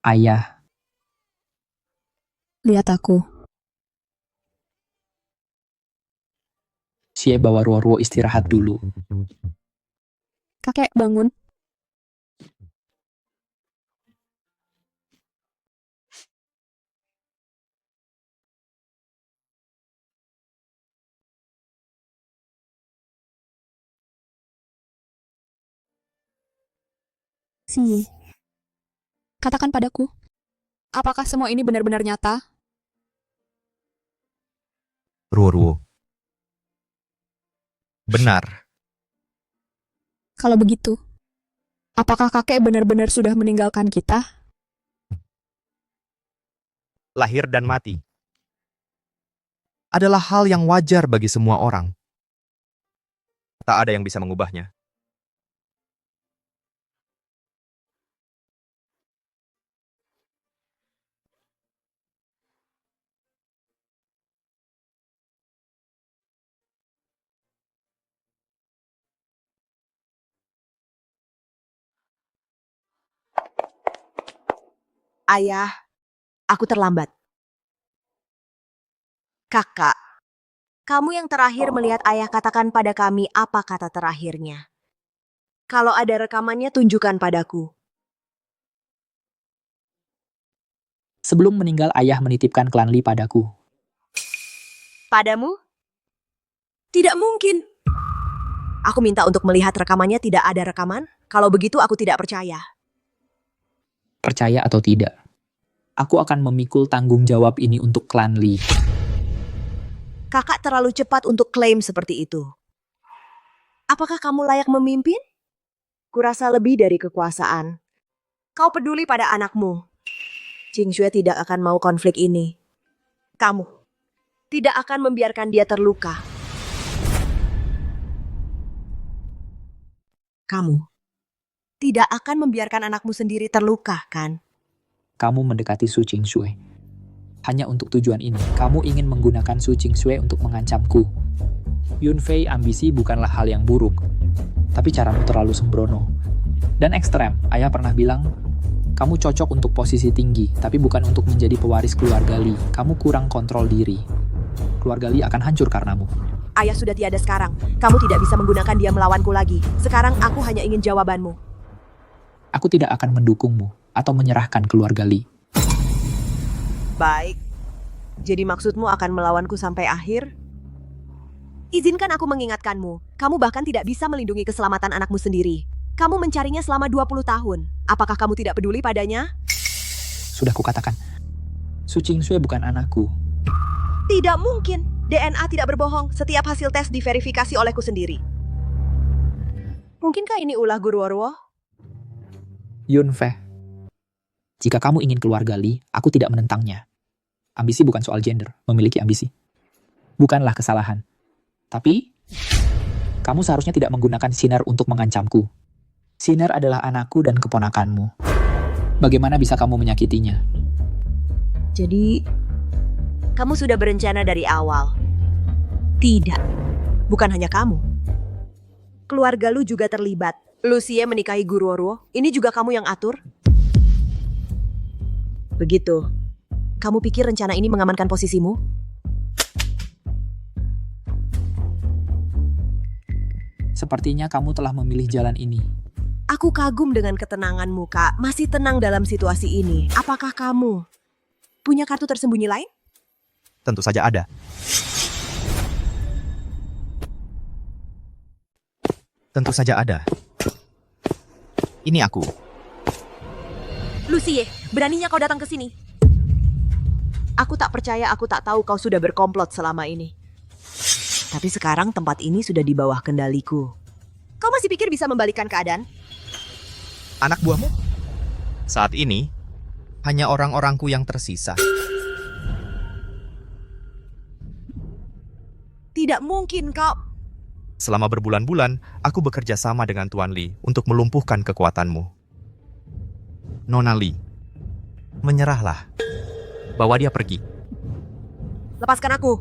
Ayah. Lihat aku. Xie bawa Ruo istirahat dulu. Kakek, bangun. Si, katakan padaku, apakah semua ini benar-benar nyata? Ruo. Benar. Kalau begitu, apakah kakek benar-benar sudah meninggalkan kita? Lahir dan mati adalah hal yang wajar bagi semua orang. Tak ada yang bisa mengubahnya. Ayah, aku terlambat. Kakak, kamu yang terakhir melihat ayah katakan pada kami apa kata terakhirnya. Kalau ada rekamannya, tunjukkan padaku. Sebelum meninggal, ayah menitipkan klan Li padaku. Padamu? Tidak mungkin. Aku minta untuk melihat rekamannya, tidak ada rekaman. Kalau begitu, aku tidak percaya. Percaya atau tidak, aku akan memikul tanggung jawab ini untuk klan Li. Kakak terlalu cepat untuk klaim seperti itu. Apakah kamu layak memimpin? Kurasa lebih dari kekuasaan. Kau peduli pada anakmu. Qingxue tidak akan mau konflik ini. Kamu tidak akan membiarkan dia terluka. Kamu tidak akan membiarkan anakmu sendiri terluka, kan? Kamu mendekati Su Qingxue. Hanya untuk tujuan ini, kamu ingin menggunakan Su Qingxue untuk mengancamku. Yunfei, ambisi bukanlah hal yang buruk. Tapi caramu terlalu sembrono. Dan ekstrem, ayah pernah bilang, kamu cocok untuk posisi tinggi, tapi bukan untuk menjadi pewaris keluarga Li. Kamu kurang kontrol diri. Keluarga Li akan hancur karenamu. Ayah sudah tiada sekarang. Kamu tidak bisa menggunakan dia melawanku lagi. Sekarang aku hanya ingin jawabanmu. Aku tidak akan mendukungmu atau menyerahkan keluarga Li. Baik. Jadi maksudmu akan melawanku sampai akhir? Izinkan aku mengingatkanmu. Kamu bahkan tidak bisa melindungi keselamatan anakmu sendiri. Kamu mencarinya selama 20 tahun. Apakah kamu tidak peduli padanya? Sudah kukatakan, Su Qingxue bukan anakku. Tidak mungkin. DNA tidak berbohong. Setiap hasil tes diverifikasi olehku sendiri. Mungkinkah ini ulah Ruo? Yunfei, jika kamu ingin keluarga Li, aku tidak menentangnya. Ambisi bukan soal gender, memiliki ambisi. Bukanlah kesalahan. Tapi, kamu seharusnya tidak menggunakan Sinner untuk mengancamku. Sinner adalah anakku dan keponakanmu. Bagaimana bisa kamu menyakitinya? Jadi, kamu sudah berencana dari awal? Tidak. Bukan hanya kamu. Keluarga lu juga terlibat. Lucie menikahi Ruo. Ini juga kamu yang atur? Begitu. Kamu pikir rencana ini mengamankan posisimu? Sepertinya kamu telah memilih jalan ini. Aku kagum dengan ketenanganmu, Kak. Masih tenang dalam situasi ini. Apakah kamu punya kartu tersembunyi lain? Tentu saja ada. Tentu saja ada. Ini aku. Lucie, beraninya kau datang ke sini? Aku tak percaya, aku tak tahu kau sudah berkomplot selama ini. Tapi sekarang tempat ini sudah di bawah kendaliku. Kau masih pikir bisa membalikkan keadaan? Anak buahmu? Saat ini, hanya orang-orangku yang tersisa. Tidak mungkin kau... Selama berbulan-bulan, aku bekerja sama dengan Tuan Li untuk melumpuhkan kekuatanmu. Nona Li, menyerahlah. Bawa dia pergi. Lepaskan aku.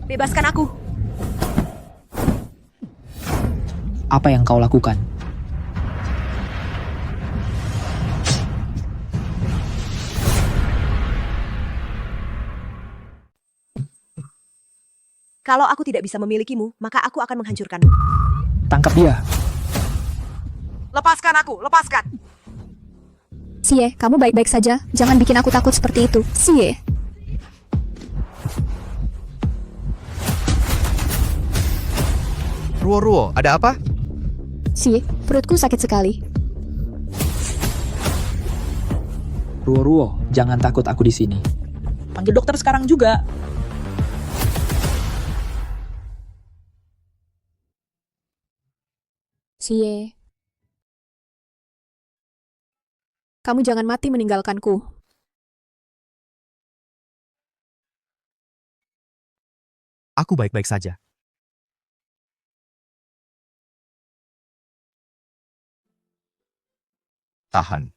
Bebaskan aku. Apa yang kau lakukan? Kalau aku tidak bisa memilikimu, maka aku akan menghancurkanmu. Tangkap dia. Lepaskan aku, lepaskan. Xie, kamu baik-baik saja. Jangan bikin aku takut seperti itu. Xie. Ruo, ada apa? Xie, perutku sakit sekali. Ruo, jangan takut aku di sini. Panggil dokter sekarang juga. Xie. Kamu jangan mati meninggalkanku. Aku baik-baik saja. Tahan.